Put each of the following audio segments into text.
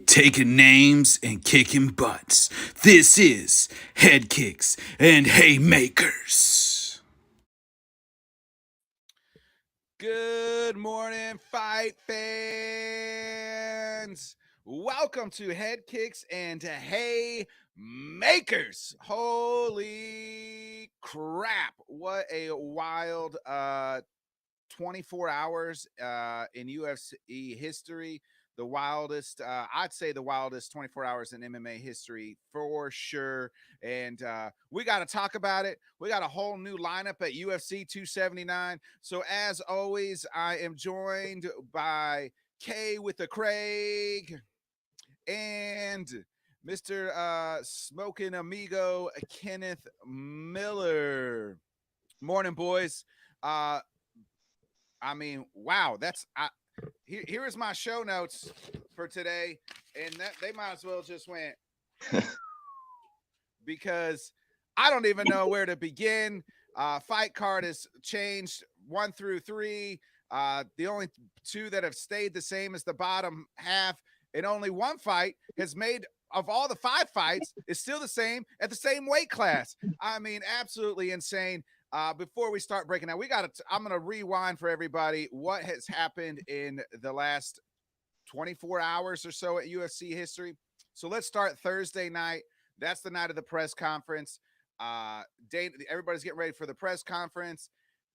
taking names and kicking butts. This is Headkicks and Haymakers. Good morning, fight fans. Welcome to Headkicks and Haymakers. Holy crap. What a wild 24 hours in UFC history. The wildest, I'd say the wildest 24 hours in MMA history for sure. And we got to talk about it. We got a whole new lineup at UFC 279. So, as always, I am joined by K with the Craig and Mr. Smoking Amigo Kenneth Miller. Morning, boys. Uh, wow, here is my show notes for today, and that they might as well just went because I don't even know where to begin. Fight card has changed 1 through 3. The only two that have stayed the same is the bottom half, and only one fight has made of all the 5 fights is still the same at the same weight class. I mean, absolutely insane. Before we start breaking down, I'm going to rewind for everybody what has happened in the last 24 hours or so at UFC history. So let's start Thursday night. That's the night of the press conference. Everybody's getting ready for the press conference.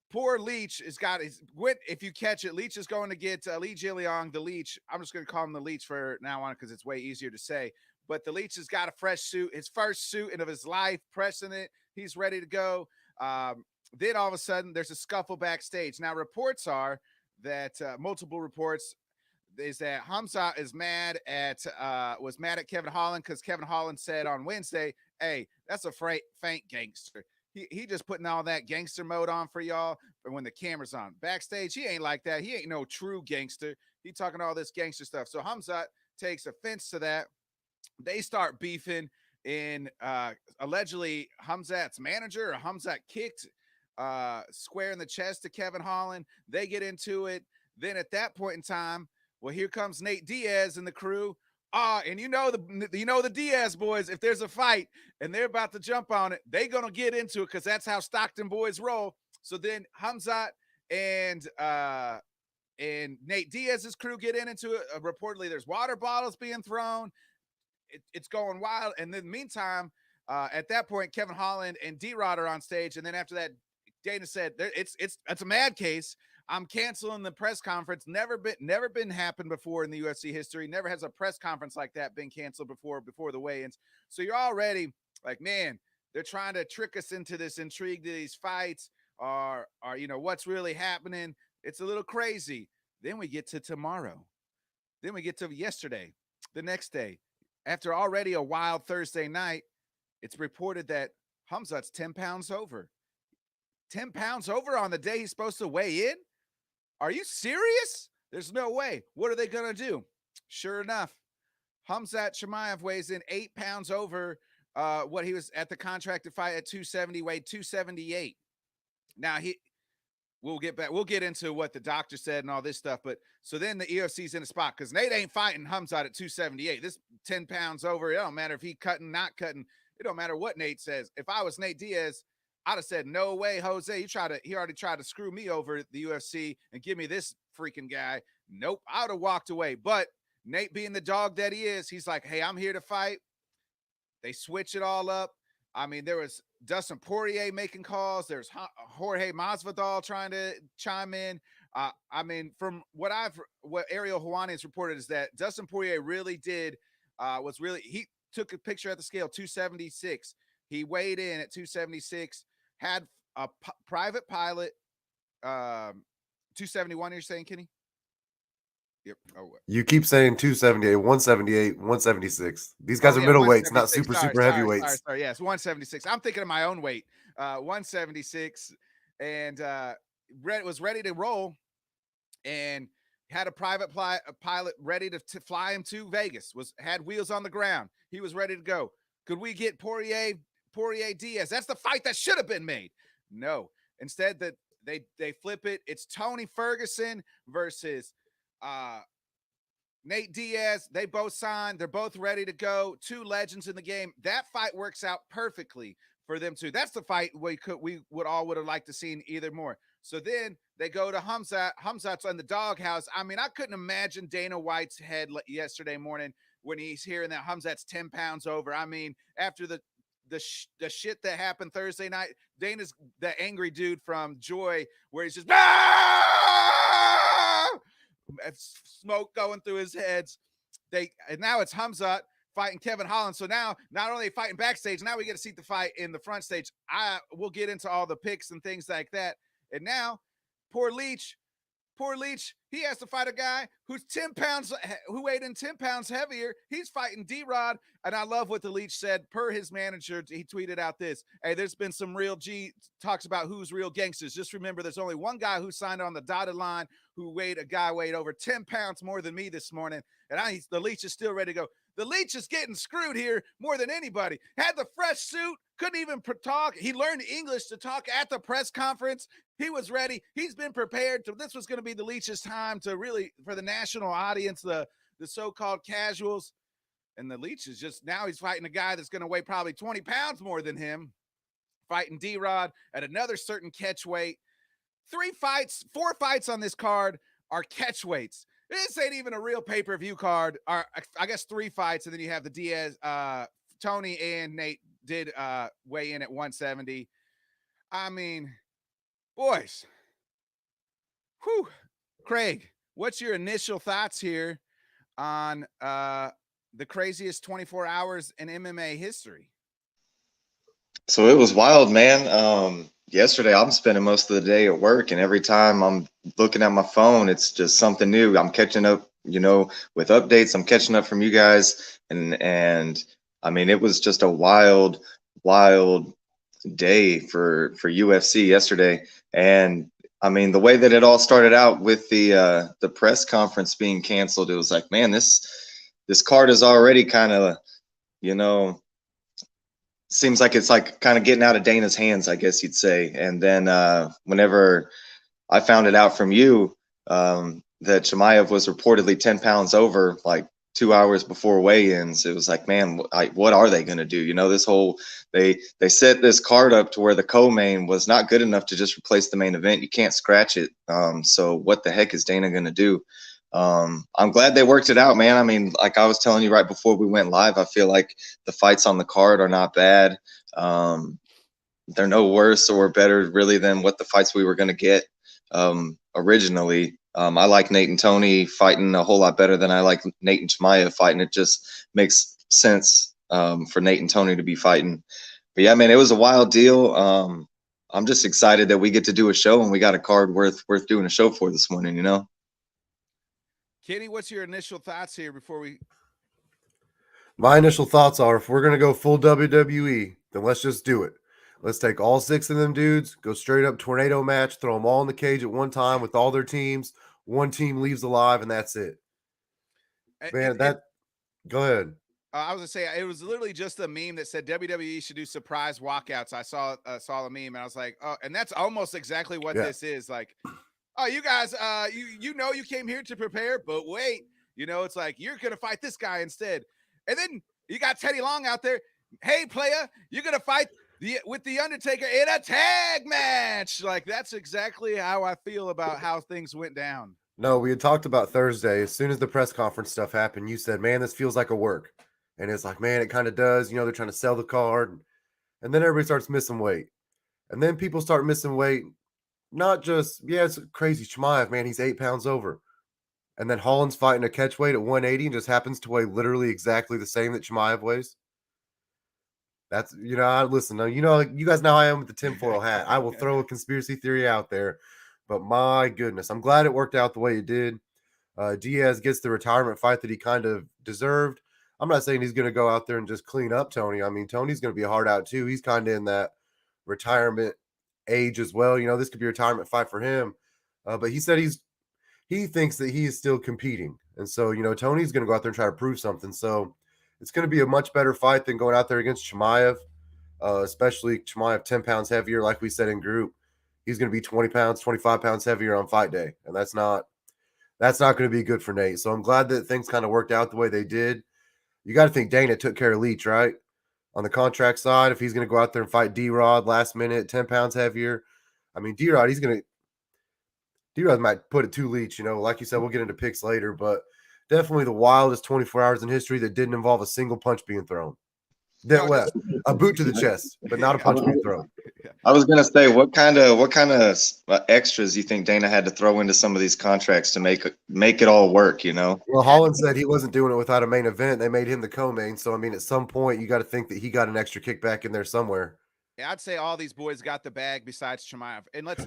Poor Leach has got his wit. If you catch it, Leach is going to get Lee Jiliong, the Leach. I'm just going to call him the Leach for now on because it's way easier to say. But the Leach has got a fresh suit, his first suit of his life, pressing it. He's ready to go. Then all of a sudden, there's a scuffle backstage. Now, reports are that multiple reports is that Hamza is was mad at Kevin Holland because Kevin Holland said on Wednesday, "Hey, that's a faint gangster." He just putting all that gangster mode on for y'all when the camera's on. Backstage, he ain't like that. He ain't no true gangster. He talking all this gangster stuff. So Hamza takes offense to that. They start beefing, and allegedly Hamzat's manager or Hamzat kicked square in the chest to Kevin Holland. They get into it. Then at that point in time, well, here comes Nate Diaz and the crew. And you know the Diaz boys, if there's a fight and they're about to jump on it, they gonna get into it because that's how Stockton boys roll. So then Hamzat and Nate Diaz's crew get into it. Reportedly, there's water bottles being thrown. It's going wild. And in the meantime, at that point, Kevin Holland and D-Rod are on stage. And then after that, Dana said, it's a mad case. I'm canceling the press conference. Never been happened before in the UFC history. Never has a press conference like that been canceled before the weigh-ins. So you're already like, man, they're trying to trick us into this intrigue to these fights, or what's really happening. It's a little crazy. Then we get to tomorrow. Then we get to yesterday, the next day. After already a wild Thursday night, it's reported that Hamzat's 10 pounds over. 10 pounds over on the day he's supposed to weigh in? Are you serious? There's no way. What are they going to do? Sure enough, Hamzat Chimaev weighs in 8 pounds over what he was at the contracted fight at 270, weighed 278. Now, we'll get into what the doctor said and all this stuff. But so then the EFC's in a spot because Nate ain't fighting Hamzat at 278. This 10 pounds over, it don't matter if he cutting, not cutting. It don't matter what Nate says. If I was Nate Diaz, I'd have said, no way, Jose. He already tried to screw me over at the UFC and give me this freaking guy. Nope. I would have walked away. But Nate, being the dog that he is, he's like, hey, I'm here to fight. They switch it all up. I mean, there was Dustin Poirier making calls. There's Jorge Masvidal trying to chime in. From what Ariel Helwani has reported is that Dustin Poirier really he took a picture at the scale, 276. He weighed in at 276, had a private pilot, 271, you're saying, Kenny? Yep. Oh, you keep saying 278, 178, 176. These guys are yeah, middleweights, not super heavyweights. Sorry. Yes, 176. I'm thinking of my own weight. 176, and was ready to roll, and had a private pilot ready to fly him to Vegas. Had wheels on the ground. He was ready to go. Could we get Poirier Diaz? That's the fight that should have been made. No. Instead, that they flip it. It's Tony Ferguson versus Nate Diaz, they both signed. They're both ready to go. Two legends in the game. That fight works out perfectly for them two. That's the fight we would have liked to seen either more. So then they go to Hamzat. Hamzat's on the doghouse. I mean, I couldn't imagine Dana White's head yesterday morning when he's hearing that Hamzat's 10 pounds over. I mean, after the shit that happened Thursday night, Dana's the angry dude from Joy, where he's just smoke going through his heads. And now it's Hamzat fighting Kevin Holland. So now not only fighting backstage, now we get to see the fight in the front stage. We'll get into all the picks and things like that. And now poor Leach, he has to fight a guy who weighed in 10 pounds heavier. He's fighting D-Rod. And I love what the Leach said. Per his manager, he tweeted out this: hey, there's been some real talks about who's real gangsters. Just remember, there's only one guy who signed on the dotted line who weighed over 10 pounds more than me this morning. And the Leach is still ready to go. The Leach is getting screwed here more than anybody. Had the fresh suit, couldn't even talk. He learned English to talk at the press conference. He was ready. He's been prepared. This was going to be the Leach's time to really, for the national audience, the so-called casuals. And the Leach is now he's fighting a guy that's going to weigh probably 20 pounds more than him, fighting D-Rod at another certain catch weight. 4 fights on this card are catch weights. This ain't even a real pay-per-view card. I guess 3 fights, and then you have the Diaz, Tony and Nate did weigh in at 170. I mean, boys. Whew. Craig, what's your initial thoughts here on the craziest 24 hours in MMA history? So it was wild, man. Yesterday, I'm spending most of the day at work, and every time I'm looking at my phone, it's just something new. I'm catching up, with updates. I'm catching up from you guys, and I mean, it was just a wild day for UFC yesterday. And I mean, the way that it all started out with the press conference being canceled, it was like, man, this card is already kind of, seems like it's like kind of getting out of Dana's hands, I guess you'd say. And then whenever I found it out from you that Chimaev was reportedly 10 pounds over, like 2 hours before weigh-ins, it was like, man, what are they going to do? This whole they set this card up to where the co-main was not good enough to just replace the main event. You can't scratch it. So what the heck is Dana going to do? I'm glad they worked it out, man. I mean, like I was telling you right before we went live, I feel like the fights on the card are not bad. They're no worse or better really than what the fights we were going to get originally. I like Nate and Tony fighting a whole lot better than I like Nate and Chimaev fighting. It just makes sense for Nate and Tony to be fighting. But yeah, man, it was a wild deal. I'm just excited that we get to do a show, and we got a card worth doing a show for this morning, Kenny, what's your initial thoughts here before we? My initial thoughts are, if we're going to go full WWE, then let's just do it. Let's take all 6 of them dudes, go straight up tornado match, throw them all in the cage at one time with all their teams. One team leaves alive, and that's it. Man, go ahead. I was going to say, it was literally just a meme that said WWE should do surprise walkouts. I saw the meme, and I was like, oh, and that's almost exactly what this is. Like, oh, you guys, you came here to prepare, but wait, it's like, you're going to fight this guy instead. And then you got Teddy Long out there. Hey, playa, you're going to fight with the Undertaker in a tag match. Like, that's exactly how I feel about how things went down. No, we had talked about Thursday. As soon as the press conference stuff happened, you said, man, this feels like a work. And it's like, man, it kind of does. They're trying to sell the card. And then everybody starts missing weight. And then people start missing weight. Not just, it's crazy. Chimaev, man, he's 8 pounds over. And then Holland's fighting a catch weight at 180 and just happens to weigh literally exactly the same that Chimaev weighs. That's, listen, you guys know how I am with the tinfoil hat. I will throw a conspiracy theory out there. But my goodness, I'm glad it worked out the way it did. Diaz gets the retirement fight that he kind of deserved. I'm not saying he's going to go out there and just clean up Tony. I mean, Tony's going to be a hard out too. He's kind of in that retirement age as well. This could be a retirement fight for him. But he said he thinks that he is still competing. And so, Tony's going to go out there and try to prove something. So it's going to be a much better fight than going out there against Chimaev, especially Chimaev 10 pounds heavier. Like we said in group, he's going to be 20 pounds, 25 pounds heavier on fight day. And that's not That's not going to be good for Nate. So I'm glad that things kind of worked out the way they did. You got to think Dana took care of Leach, right? On the contract side, if he's going to go out there and fight D-Rod last minute, 10 pounds heavier. I mean, D-Rod might put it to Leach, like you said, we'll get into picks later, but definitely the wildest 24 hours in history that didn't involve a single punch being thrown. A boot to the chest, but not a punch being thrown. I was gonna say, what kind of extras you think Dana had to throw into some of these contracts to make it all work? Well, Holland said he wasn't doing it without a main event. They made him the co-main, so I mean, at some point, you got to think that he got an extra kickback in there somewhere. Yeah, I'd say all these boys got the bag besides Chimaev. And let's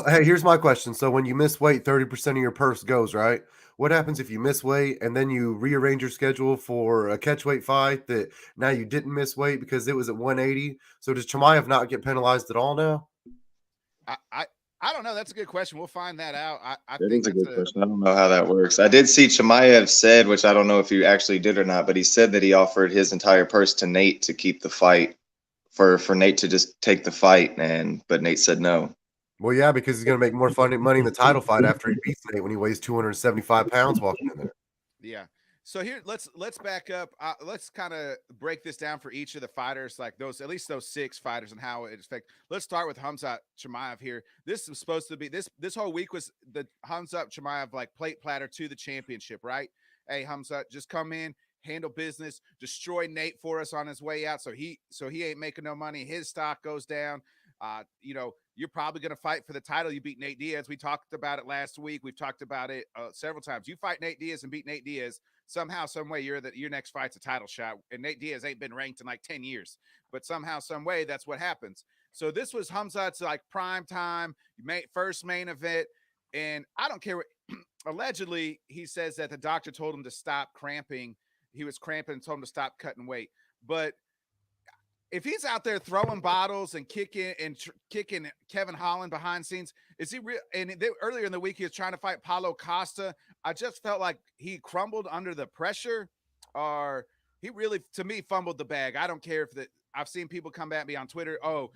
hey, here's my question. So when you miss weight, 30% of your purse goes, right? What happens if you miss weight and then you rearrange your schedule for a catchweight fight that now you didn't miss weight because it was at 180? So does Chimaev not get penalized at all now? I don't know. That's a good question. We'll find that out. I That think is a good question. I don't know how that works. I did see Chimaev said, which I don't know if you actually did or not, but he said that he offered his entire purse to Nate to keep the fight. For Nate to just take the fight, but Nate said no. Well, yeah, because he's going to make more money in the title fight after he beats Nate when he weighs 275 pounds walking in there. Yeah. So here, let's back up. Let's kind of break this down for each of the fighters, like at least those 6 fighters, and how it affects. Let's start with Khamzat Chimaev here. This was supposed to be this whole week was the Khamzat Chimaev like plate platter to the championship, right? Hey, Khamzat, just come in, handle business, destroy Nate for us on his way out. So he ain't making no money. His stock goes down. You're probably going to fight for the title. You beat Nate Diaz. We talked about it last week. We've talked about it several times. You fight Nate Diaz and beat Nate Diaz. Somehow, some way, your next fight's a title shot. And Nate Diaz ain't been ranked in like 10 years. But somehow, some way, that's what happens. So this was Khamzat's like prime time, first main event. And I don't care. Allegedly, he says that the doctor told him to stop cramping. He was cramping and told him to stop cutting weight. But if he's out there throwing bottles and kicking Kevin Holland behind scenes, is he real? And earlier in the week, he was trying to fight Paulo Costa. I just felt like he crumbled under the pressure, or he really, to me, fumbled the bag. I don't care if that. I've seen people come at me on Twitter. Oh,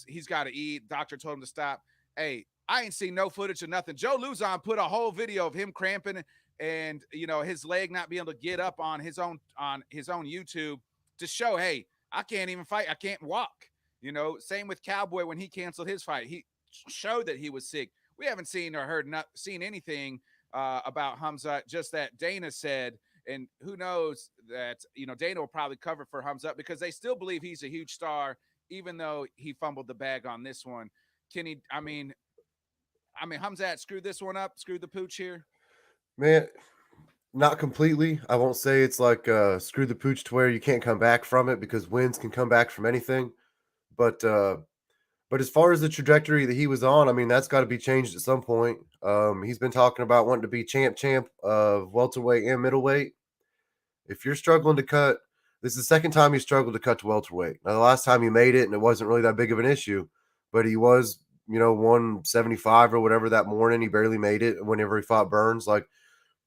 he's got to eat. Doctor told him to stop. Hey, I ain't seen no footage of nothing. Joe Luzon put a whole video of him cramping and his leg not being able to get up on his own YouTube to show, hey, I can't even fight. I can't walk. Same with Cowboy when he canceled his fight. He showed that he was sick. We haven't seen or seen anything about Khamzat, just that Dana said, and who knows that, Dana will probably cover for Khamzat because they still believe he's a huge star, even though he fumbled the bag on this one. Can he, I mean, Khamzat screwed this one up, screwed the pooch here? Man, not completely. I won't say it's like screw the pooch to where you can't come back from it because wins can come back from anything. But as far as the trajectory that he was on, I mean, that's got to be changed at some point. He's been talking about wanting to be champ of welterweight and middleweight. If you're struggling to cut, this is the second time he struggled to cut to welterweight. Now, the last time he made it, and it wasn't really that big of an issue, but he was, 175 or whatever that morning. He barely made it whenever he fought Burns. Like,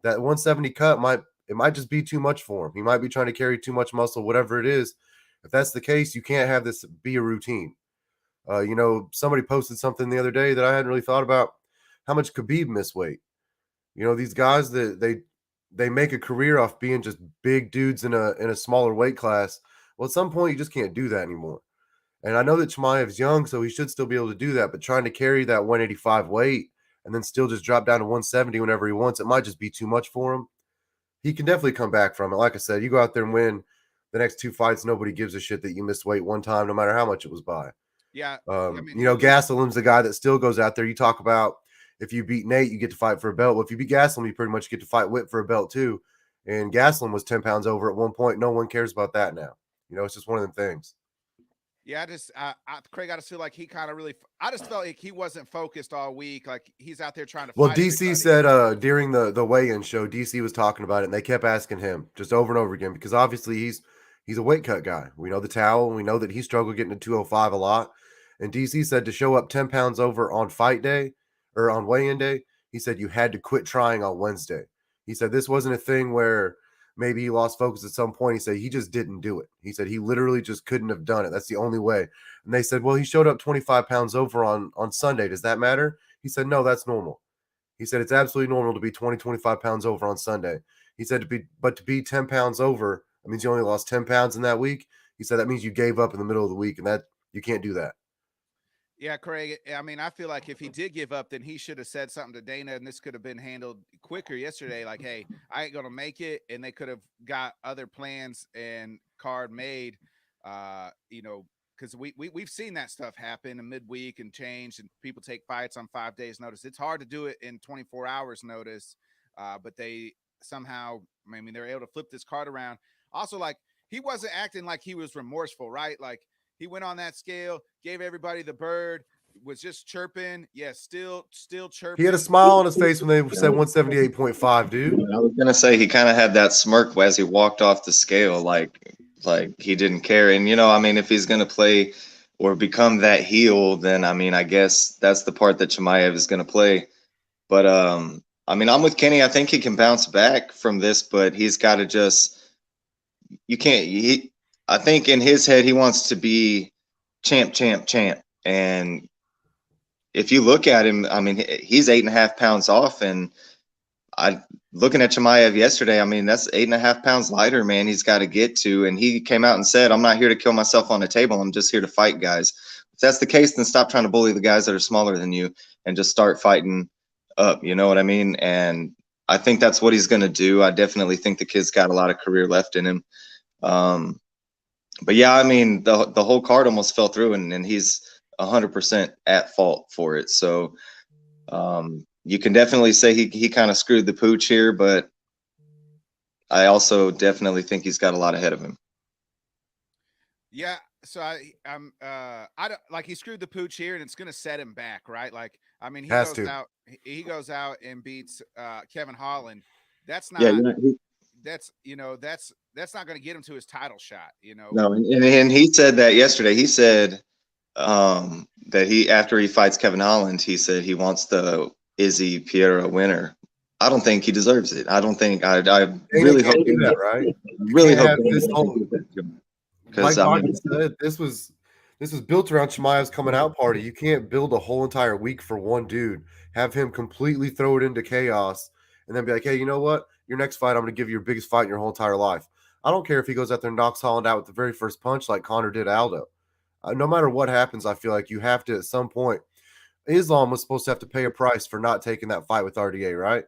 that 170 cut might just be too much for him. He might be trying to carry too much muscle, whatever it is. If that's the case, you can't have this be a routine. Somebody posted something the other day that I hadn't really thought about how much Khabib missed weight. These guys that they make a career off being just big dudes in a smaller weight class. Well, at some point you just can't do that anymore. And I know that Chimaev's young, so he should still be able to do that. But trying to carry that 185 weight and then still just drop down to 170 whenever he wants, it might just be too much for him. He can definitely come back from it. Like I said, you go out there and win the next 2 fights, nobody gives a shit that you missed weight one time, no matter how much it was by. Yeah. Gastelum's the guy that still goes out there. You talk about if you beat Nate, you get to fight for a belt. Well, if you beat Gastelum, you pretty much get to fight Whit for a belt too. And Gastelum was 10 pounds over at one point. No one cares about that now. It's just one of them things. Yeah, Craig, I just feel like he kind of I just felt like he wasn't focused all week. Like he's out there trying to Well, fight DC said during the weigh-in show, DC was talking about it, and they kept asking him just over and over again because obviously he's a weight cut guy. We know the towel, and we know that he struggled getting to 205 a lot. And DC said to show up 10 pounds over on fight day or on weigh-in day, he said you had to quit trying on Wednesday. He said this wasn't a thing where maybe he lost focus at some point. He said he just didn't do it. He said he literally just couldn't have done it. That's the only way. And they said, well, he showed up 25 pounds over on Sunday. Does that matter? He said, no, that's normal. He said it's absolutely normal to be 20, 25 pounds over on Sunday. He said to be 10 pounds over, that means you only lost 10 pounds in that week. He said that means you gave up in the middle of the week, and that you can't do that. Yeah, Craig. I mean, I feel like if he did give up, then he should have said something to Dana, and this could have been handled quicker yesterday. Like, hey, I ain't gonna make it, and they could have got other plans and card made. Because we've seen that stuff happen in midweek and change, and people take fights on 5 days notice. It's hard to do it in 24 hours notice, but they somehow, I mean, they're able to flip this card around. Also, like, he wasn't acting like he was remorseful, right? Like, he went on that scale, gave everybody the bird, was just chirping. Yeah, still chirping. He had a smile on his face when they said 178.5, dude. I was gonna say he kind of had that smirk as he walked off the scale, like he didn't care. And I mean, if he's gonna play or become that heel, then I mean, I guess that's the part that Chimaev is gonna play. But I mean, I'm with Kenny. I think he can bounce back from this, but he's got to just. You can't. I think in his head he wants to be champ, and if you look at him, I mean, he's 8.5 pounds off, and looking at Chimaev yesterday, I mean, that's 8.5 pounds lighter, man. He's got to get to, and he came out and said, "I'm not here to kill myself on the table. I'm just here to fight guys." If that's the case, then stop trying to bully the guys that are smaller than you and just start fighting up. You know what I mean? And I think that's what he's going to do. I definitely think the kid's got a lot of career left in him. But yeah, I mean, the whole card almost fell through, and he's 100% at fault for it. So you can definitely say he kind of screwed the pooch here, but I also definitely think he's got a lot ahead of him. Yeah, so I don't like he screwed the pooch here, and it's going to set him back, right? Like, I mean, he goes out and beats Kevin Holland. That's not. Yeah, that's not going to get him to his title shot. No, and he said that yesterday. He said that after he fights Kevin Holland, he said he wants the Izzy Piera winner. I don't think he deserves it. I don't think I really hope do that, right? Really hope this whole, because like Biden said, this was built around Chimaev's coming out party. You can't build a whole entire week for one dude, have him completely throw it into chaos, and then be like, hey, you know what? Your next fight, I'm going to give you your biggest fight in your whole entire life. I don't care if he goes out there and knocks Holland out with the very first punch like Connor did Aldo. No matter what happens, I feel like you have to, at some point, Islam was supposed to have to pay a price for not taking that fight with RDA, right?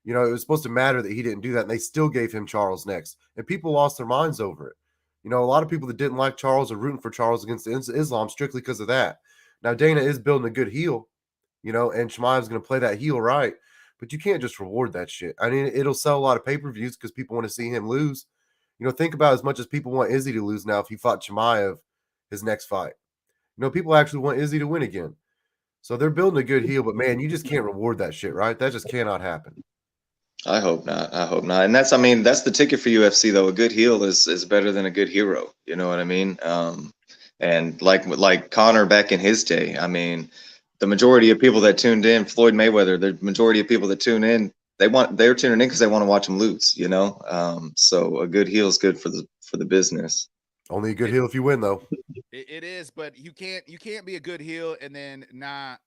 It was supposed to matter that he didn't do that, and they still gave him Charles next. And people lost their minds over it. A lot of people that didn't like Charles are rooting for Charles against Islam strictly because of that. Now, Dana is building a good heel, and Chimaev's going to play that heel right. But you can't just reward that shit. I mean, it'll sell a lot of pay-per-views because people want to see him lose. Think about as much as people want Izzy to lose now if he fought Chimaev his next fight. People actually want Izzy to win again. So they're building a good heel, but man, you just can't reward that shit, right? That just cannot happen. I hope not. And that's the ticket for UFC though. A good heel is better than a good hero. You know what I mean? And like Connor back in his day, I mean, the majority of people that tuned in, Floyd Mayweather, the majority of people that tune in, they're tuning in because they want to watch him lose. So a good heel is good for the business. Only a good heel if you win, though. It is, but you can't be a good heel and then not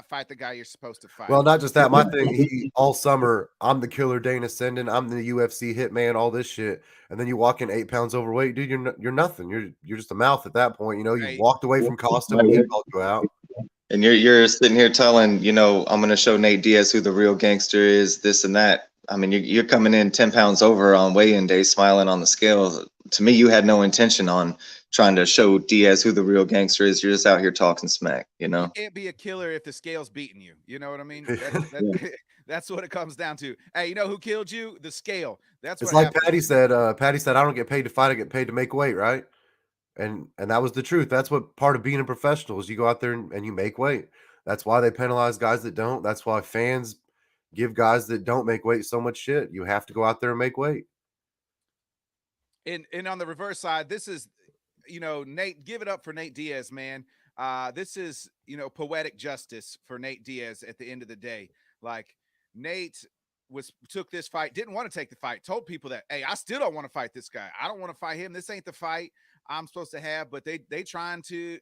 fight the guy you're supposed to fight. Well, not just that. My thing, all summer, I'm the killer Dana Senden. I'm the UFC hitman, all this shit. And then you walk in 8 pounds overweight, dude. You're nothing. You're just a mouth at that point. You walked away from Costa when he called you out. And you're sitting here telling, I'm going to show Nate Diaz who the real gangster is, this and that. I mean, you're coming in 10 pounds over on weigh-in day, smiling on the scale. To me, you had no intention on trying to show Diaz who the real gangster is. You're just out here talking smack, You can't be a killer if the scale's beating you. You know what I mean? That's what it comes down to. Hey, you know who killed you? The scale. That's it's what like happened. Patty said. Patty said, I don't get paid to fight. I get paid to make weight, right? And that was the truth. That's what part of being a professional is. You go out there and you make weight. That's why they penalize guys that don't. That's why fans give guys that don't make weight so much shit. You have to go out there and make weight. And on the reverse side, this is, Nate, give it up for Nate Diaz, man. This is, poetic justice for Nate Diaz at the end of the day. Like, Nate took this fight, didn't want to take the fight, told people that, hey, I still don't want to fight this guy. I don't want to fight him. This ain't the fight I'm supposed to have, but they trying to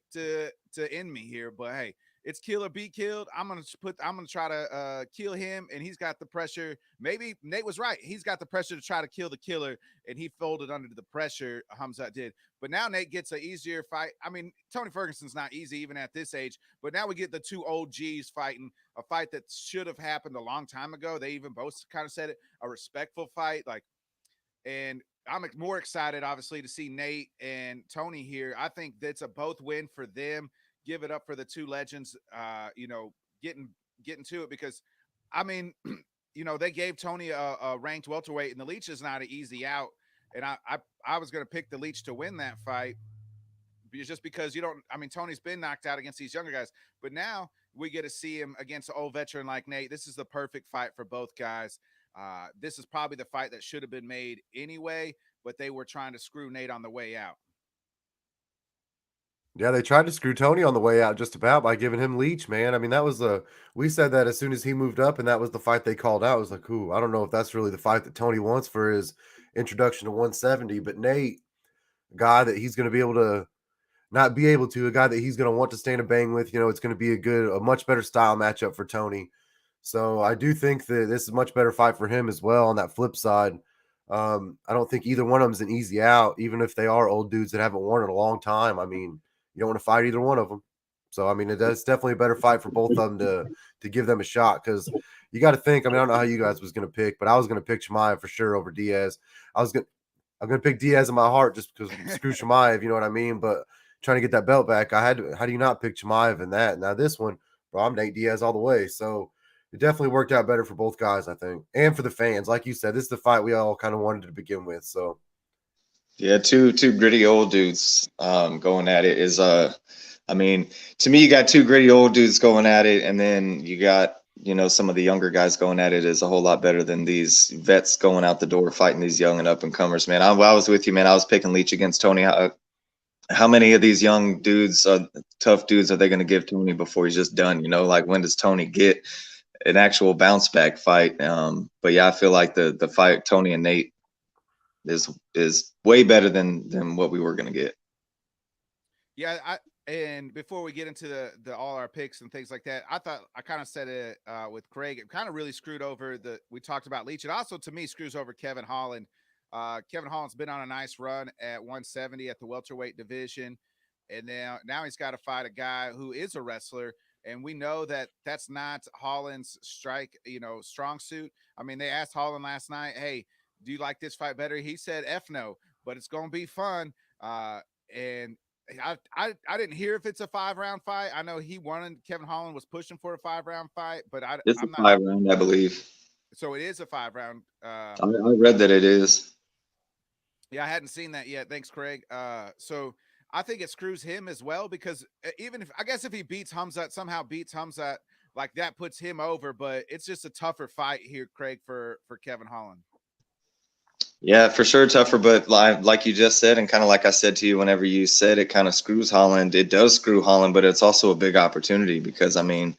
end me here. But hey, it's kill or be killed. I'm gonna try to kill him, and he's got the pressure. Maybe Nate was right. He's got the pressure to try to kill the killer, and he folded under the pressure. Hamzat did, but now Nate gets an easier fight. I mean, Tony Ferguson's not easy even at this age, but now we get the two old G's fighting a fight that should have happened a long time ago. They even both kind of said it, a respectful fight, like, and I'm more excited, obviously, to see Nate and Tony here. I think that's a both win for them. Give it up for the two legends, getting to it, because, I mean, they gave Tony a ranked welterweight, and the Leech is not an easy out. And I was going to pick the Leech to win that fight, just because Tony's been knocked out against these younger guys, but now we get to see him against an old veteran like Nate. This is the perfect fight for both guys. This is probably the fight that should have been made anyway, but they were trying to screw Nate on the way out. Yeah, they tried to screw Tony on the way out just about by giving him Leech, man. I mean, that was we said that as soon as he moved up, and that was the fight they called out. It was like, ooh, I don't know if that's really the fight that Tony wants for his introduction to 170, but Nate, a guy that he's going to be able to not be able to, a guy that he's going to want to stand and bang with, it's going to be a much better style matchup for Tony. So I do think that this is a much better fight for him as well. On that flip side, I don't think either one of them is an easy out, even if they are old dudes that haven't won in a long time. I mean, you don't want to fight either one of them. So, I mean, it's definitely a better fight for both of them to give them a shot, because you got to think, I mean, I don't know how you guys was going to pick, but I was going to pick Chimaev for sure over Diaz. I'm going to pick Diaz in my heart just because screw Chimaev, you know what I mean? But trying to get that belt back, how do you not pick Chimaev in that? Now this one, bro, I'm Nate Diaz all the way. So it definitely worked out better for both guys, I think. And for the fans, like you said, this is the fight we all kind of wanted to begin with. So yeah, two gritty old dudes going at it is I mean, to me, you got two gritty old dudes going at it, and then you got some of the younger guys going at it is a whole lot better than these vets going out the door fighting these young and up and comers. Man, I was with you, man. I was picking Leach against Tony. How many of these young dudes, tough dudes, are they going to give Tony before he's just done? Like, when does Tony get an actual bounce back fight? But yeah, I feel like the fight Tony and Nate is way better than what we were going to get. Yeah, and before we get into the all our picks and things like that, I thought I kind of said it with Craig. It kind of really screwed over we talked about Leach. It also, to me, screws over Kevin Holland. Kevin Holland's been on a nice run at 170 at the welterweight division, and now he's got to fight a guy who is a wrestler, and we know that that's not Holland's strong suit. I mean, they asked Holland last night, "Hey, do you like this fight better?" He said, "F no," but it's going to be fun. And I didn't hear if it's a 5-round fight. I know Kevin Holland was pushing for a 5-round fight, but it's a 5-round, I believe. So it is a 5-round. I read that it is. Yeah, I hadn't seen that yet. Thanks, Craig. So I think it screws him as well, because even if he beats Hamzat, somehow beats Hamzat, like, that puts him over, but it's just a tougher fight here, Craig, for Kevin Holland. Yeah, for sure tougher, but like you just said, and kind of like I said to you whenever you said it kind of screws Holland. It does screw Holland, but it's also a big opportunity, because, I mean,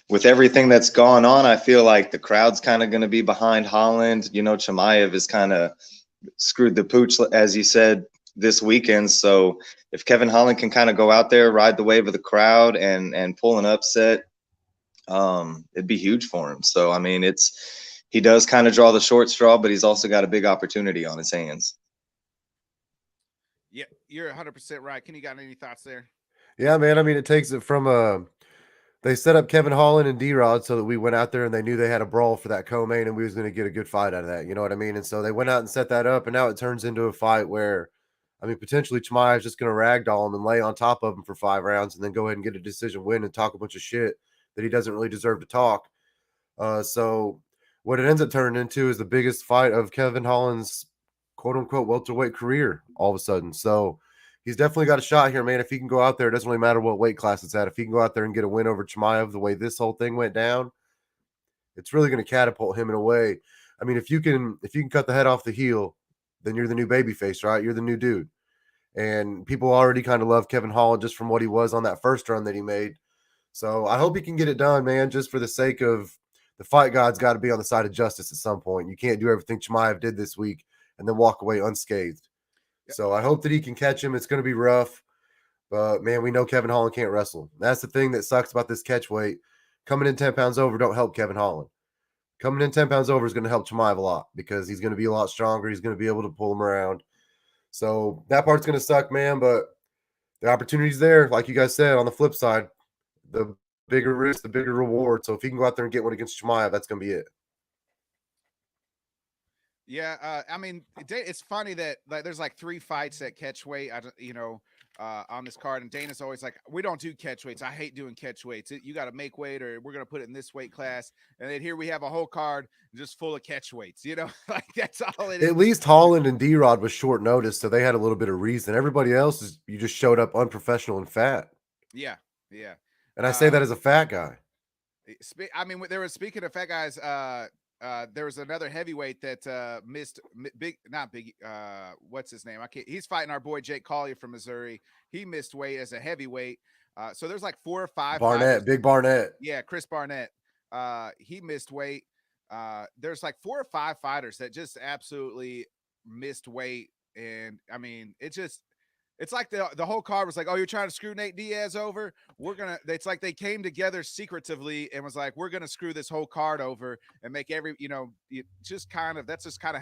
with everything that's gone on, I feel like the crowd's kind of going to be behind Holland. Chimaev is kind of screwed the pooch, as you said, this weekend. So if Kevin Holland can kind of go out there, ride the wave of the crowd, and pull an upset, it'd be huge for him. So, I mean, he does kind of draw the short straw, but he's also got a big opportunity on his hands. Yeah, you're 100% right. Can you got any thoughts there? Yeah, man. I mean, it takes it from they set up Kevin Holland and D-Rod so that we went out there and they knew they had a brawl for that co-main, and we was going to get a good fight out of that. You know what I mean? And so they went out and set that up, and now it turns into a fight where, I mean, potentially Chimaev is just going to ragdoll him and lay on top of him for 5 rounds and then go ahead and get a decision win and talk a bunch of shit that he doesn't really deserve to talk. So what it ends up turning into is the biggest fight of Kevin Holland's quote-unquote welterweight career all of a sudden. So he's definitely got a shot here, man. If he can go out there, it doesn't really matter what weight class it's at. If he can go out there and get a win over Chimaev the way this whole thing went down, it's really going to catapult him in a way. I mean, if you can cut the head off the heel, then you're the new babyface, right? You're the new dude. And people already kind of love Kevin Holland just from what he was on that first run that he made. So I hope he can get it done, man, just for the sake of the fight god's got to be on the side of justice at some point. You can't do everything Chimaev did this week and then walk away unscathed. So I hope that he can catch him. It's going to be rough. But man, we know Kevin Holland can't wrestle. That's the thing that sucks about this catch weight. Coming in 10 pounds over don't help Kevin Holland. Coming in 10 pounds over is going to help Chimaev a lot because he's going to be a lot stronger. He's going to be able to pull him around. So that part's going to suck, man. But the opportunity's there. Like you guys said, on the flip side, the bigger risk, the bigger reward. So if he can go out there and get one against Chimaev, that's going to be it. Yeah, I mean, it's funny that like there's like 3 fights at catch weight. On this card, and Dana's always like, "We don't do catch weights. I hate doing catch weights. You got to make weight, or we're gonna put it in this weight class." And then here we have a whole card just full of catch weights. Like that's all it is. At least Holland and D-Rod was short notice, so they had a little bit of reason. Everybody else is you just showed up unprofessional and fat. Yeah. And I say that as a fat guy. I mean, there was, speaking of fat guys, there was another heavyweight that missed what's his name? He's fighting our boy Jake Collier from Missouri. He missed weight as a heavyweight. So there's like 4 or 5 fighters. Big Barnett. Yeah, Chris Barnett. He missed weight. There's like 4 or 5 fighters that just absolutely missed weight. And I mean, it's like the whole card was like, "Oh, you're trying to screw Nate Diaz over? It's like they came together secretively and was like, we're going to screw this whole card over and make that's just kind of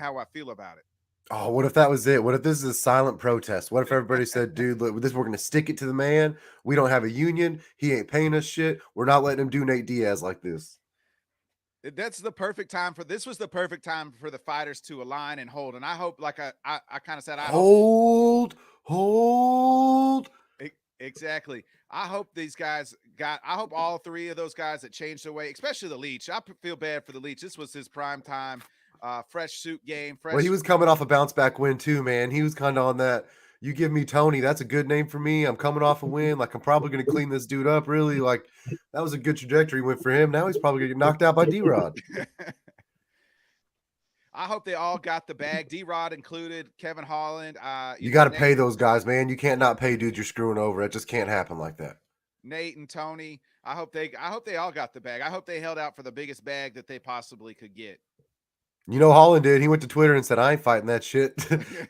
how I feel about it." Oh, what if that was it? What if this is a silent protest? What if everybody said, "Dude, look, we're going to stick it to the man. We don't have a union. He ain't paying us shit. We're not letting him do Nate Diaz like this." This was the perfect time for the fighters to align and hold. And I hope, like I kind of said, hold. Exactly. I hope all 3 of those guys that changed their way, especially the Leech. I feel bad for the Leech. This was his prime time, fresh suit game. Well, he was coming off a bounce back win too, man. He was kind of on that. You give me Tony, that's a good name for me. I'm coming off a win. Like, I'm probably going to clean this dude up, really. Like, that was a good trajectory win for him. Now he's probably going to get knocked out by D-Rod. I hope they all got the bag, D-Rod included, Kevin Holland. You got to pay those guys, man. You can't not pay dudes you're screwing over. It just can't happen like that. Nate and Tony. I hope they all got the bag. I hope they held out for the biggest bag that they possibly could get. Holland did. He went to Twitter and said, "I ain't fighting that shit."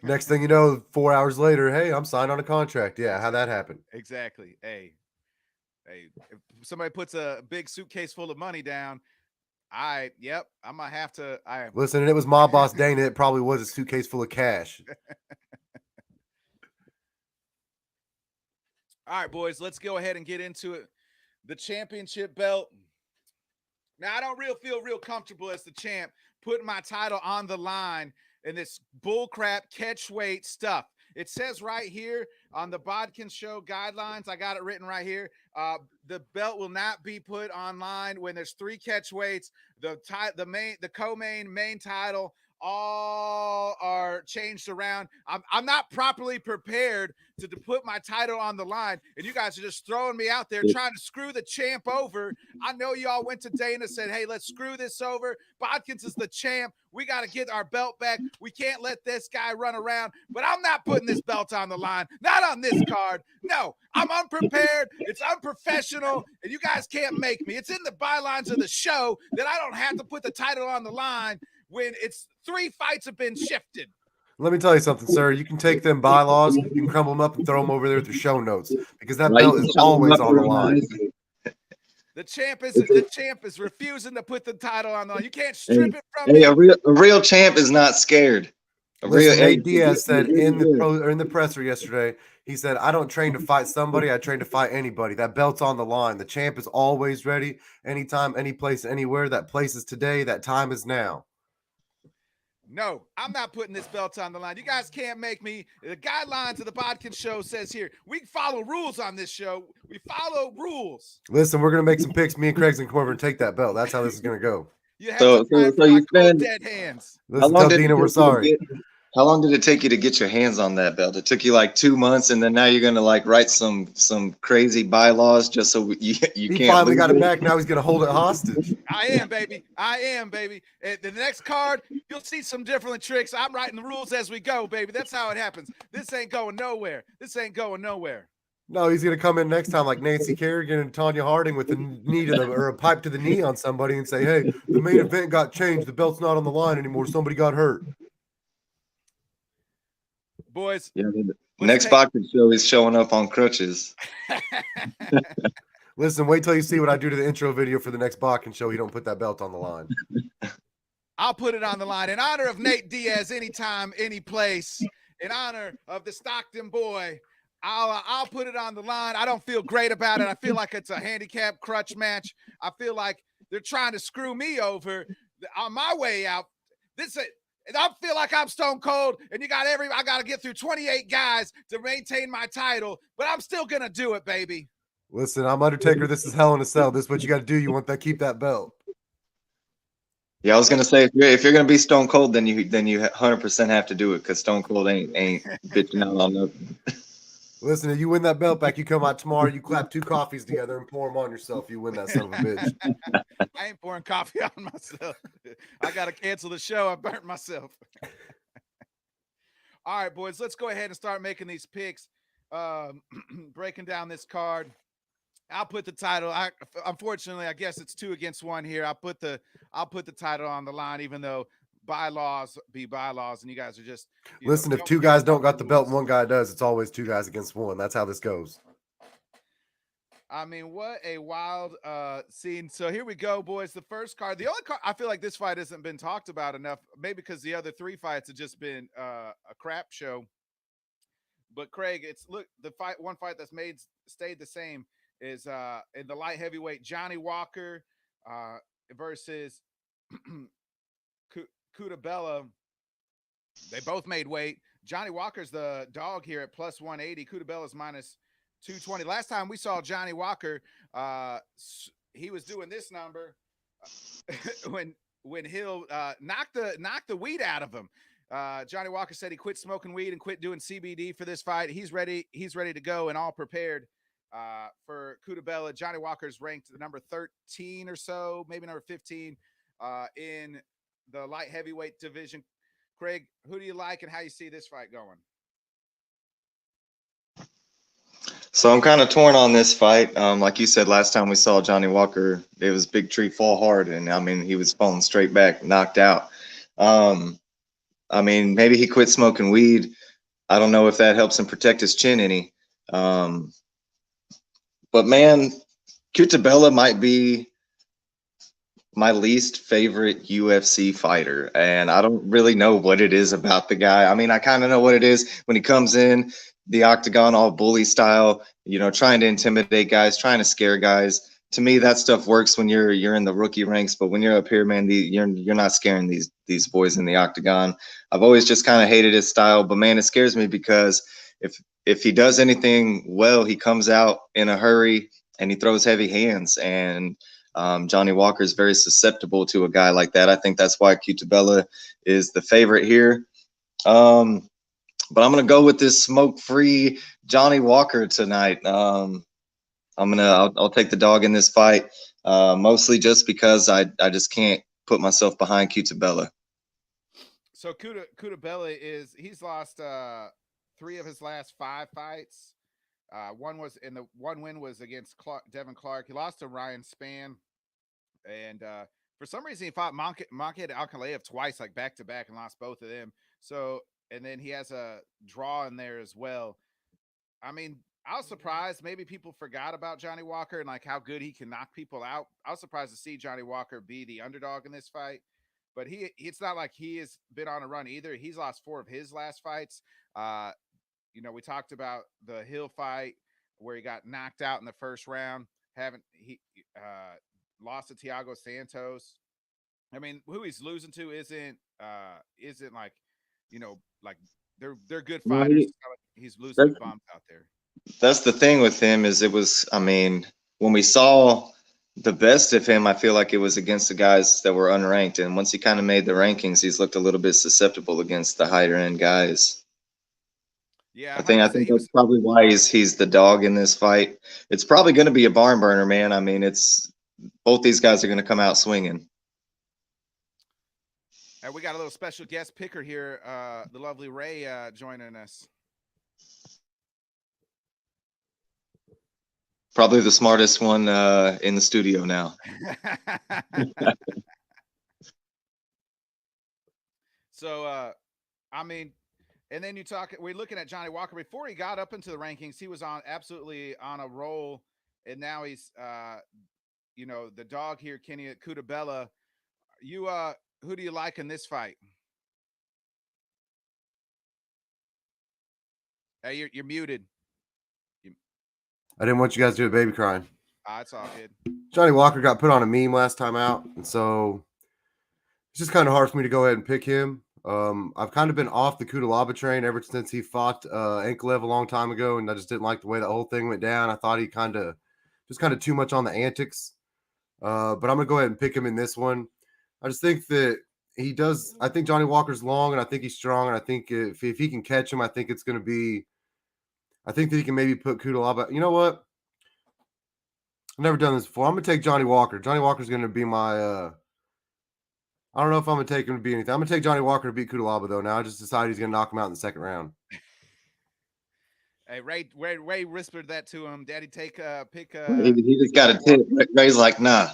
Next thing you know, 4 hours later, "Hey, I'm signed on a contract." Yeah, how'd that happen? Exactly. Hey, if somebody puts a big suitcase full of money down, I'm gonna have to. Listen, and it was mob boss Dana. It probably was a suitcase full of cash. All right, boys, let's go ahead and get into it. The championship belt. Now, I don't feel real comfortable as the champ putting my title on the line in this bullcrap catch weight stuff. It says right here on the Bodkin Show guidelines, I got it written right here. The belt will not be put online when there's 3 catch weights. The co-main, main title, all are changed around. I'm not properly prepared to put my title on the line, and you guys are just throwing me out there trying to screw the champ over. I know y'all went to Dana, said, "Hey, let's screw this over. Bodkins is the champ. We got to get our belt back. We can't let this guy run around." But I'm not putting this belt on the line. Not on this card. No, I'm unprepared. It's unprofessional, and you guys can't make me. It's in the bylines of the show that I don't have to put the title on the line when it's 3 fights have been shifted. Let me tell you something, sir. You can take them bylaws, you can crumble them up and throw them over there with your show notes because that belt is always on the line. The champ is refusing to put the title on the line. You can't strip it from me. A real champ is not scared. Nate Diaz said in the presser yesterday, he said, "I don't train to fight somebody. I train to fight anybody. That belt's on the line. The champ is always ready. Anytime, any place, anywhere. That place is today. That time is now." No, I'm not putting this belt on the line. You guys can't make me. The guidelines of the Bodkin Show says here, we follow rules on this show. We follow rules. Listen, we're going to make some picks. Me and Craig's going to come over and take that belt. That's how this is going to go. You have so you spend dead hands. Listen, tell Dina we're sorry. How long did it take you to get your hands on that belt? It took you like 2 months, and then now you're gonna like write some crazy bylaws just so you can't. He finally got it back. Now he's gonna hold it hostage. I am, baby. And the next card, you'll see some different tricks. I'm writing the rules as we go, baby. That's how it happens. This ain't going nowhere. No, he's gonna come in next time like Nancy Kerrigan and Tanya Harding with a knee to the or a pipe to the knee on somebody and say, "Hey, the main event got changed. The belt's not on the line anymore. Somebody got hurt." Boys, Next boxing show, he's showing up on crutches. Listen, wait till you see what I do to the intro video for the next boxing show. He don't put that belt on the line. I'll put it on the line in honor of Nate Diaz, anytime, any place. In honor of the Stockton boy, I'll put it on the line. I don't feel great about it. I feel like it's a handicap crutch match. I feel like they're trying to screw me over on my way out. I feel like I'm stone cold, and I got to get through 28 guys to maintain my title, but I'm still gonna do it, baby. Listen, I'm Undertaker. This is Hell in a Cell. This is what you got to do. You want that? Keep that belt. Yeah, I was gonna say if you're gonna be Stone Cold, then you 100% have to do it because Stone Cold ain't bitching out on nothing. Listen, if you win that belt back, you come out tomorrow, you clap 2 coffees together and pour them on yourself. You win that son of a bitch. I ain't pouring coffee on myself. I gotta cancel the show. I burnt myself. All right, boys, let's go ahead and start making these picks. Breaking down this card. I'll put the title. Unfortunately, I guess it's 2 against 1 here. I'll put the title on the line, even though bylaws be bylaws, and you guys are just listen. If 2 guys don't got the belt and 1 guy does, it's always 2 guys against 1. That's how this goes. I mean, what a wild scene. So here we go, boys. The first card. The only card I feel like this fight hasn't been talked about enough, maybe because the other 3 fights have just been a crap show. But Craig, one fight that's stayed the same is in the light heavyweight, Johnny Walker versus Cutabella. They both made weight. Johnny Walker's the dog here at plus 180. Cutabella's minus 220. Last time we saw Johnny Walker, he was doing this number when Hill knocked the weed out of him. Johnny Walker said he quit smoking weed and quit doing CBD for this fight. He's ready to go and all prepared for Cutabella. Johnny Walker's ranked number 13 or so, maybe number 15 in the light heavyweight division. Craig, who do you like and how you see this fight going? So I'm kind of torn on this fight. Like you said, last time we saw Johnny Walker, it was big tree fall hard, and I mean he was falling straight back, knocked out. I mean maybe he quit smoking weed. I don't know if that helps him protect his chin any. But man, Cutabella might be my least favorite UFC fighter, and I don't really know what it is about the guy. I mean, I kind of know what it is when he comes in the octagon all bully style, trying to intimidate guys, trying to scare guys. To me, that stuff works when you're in the rookie ranks, but when you're up here, man, you're not scaring these boys in the octagon. I've always just kind of hated his style, but man, it scares me because if he does anything well, he comes out in a hurry and he throws heavy hands, and Johnny Walker is very susceptible to a guy like that. I think that's why Cutabella is the favorite here. But I'm going to go with this smoke-free Johnny Walker tonight. I'll take the dog in this fight, mostly just because I just can't put myself behind Cutabella. So Cutabella he's lost 3 of his last 5 fights. One win was against Devin Clark. He lost to Ryan Spann. And for some reason, he fought Monkhead Ankalaev twice, like back to back, and lost both of them. So, and then he has a draw in there as well. I mean, I was surprised. Maybe people forgot about Johnny Walker and like how good he can knock people out. I was surprised to see Johnny Walker be the underdog in this fight. But it's not like he has been on a run either. He's lost 4 of his last fights. We talked about the Hill fight where he got knocked out in the first round. Lost to Thiago Santos. I mean, who he's losing to isn't like, like they're good fighters. He's losing to bums out there. That's the thing with him is when we saw the best of him, I feel like it was against the guys that were unranked. And once he kind of made the rankings, he's looked a little bit susceptible against the higher end guys. Yeah, I think that's probably why he's the dog in this fight. It's probably going to be a barn burner, man. I mean, both these guys are going to come out swinging. And we got a little special guest picker here, the lovely Ray joining us. Probably the smartest one in the studio now. So, I mean, And then we're looking at Johnny Walker. Before he got up into the rankings, he was absolutely on a roll. And now he's, the dog here, Kenny at Cutabella. Who do you like in this fight? Hey, you're muted. I didn't want you guys to do a baby crying. It's all good. Johnny Walker got put on a meme last time out, and so it's just kind of hard for me to go ahead and pick him. I've kind of been off the Cutelaba train ever since he fought Ankalev a long time ago, and I just didn't like the way the whole thing went down. I thought he kind of too much on the antics. But I'm gonna go ahead and pick him in this one. I just think that he does. I think Johnny Walker's long, and I think he's strong, and I think if he can catch him, I think it's going to be. I think that he can maybe put Cutelaba. You know what? I've never done this before. I'm gonna take Johnny Walker. Johnny Walker's going to be my. I don't know if I'm gonna take him to be anything. I'm gonna take Johnny Walker to beat Cutelaba though. Now I just decided he's gonna knock him out in the second round. Hey, Ray whispered that to him. Daddy, pick. He just got a tip. Ray's like, nah,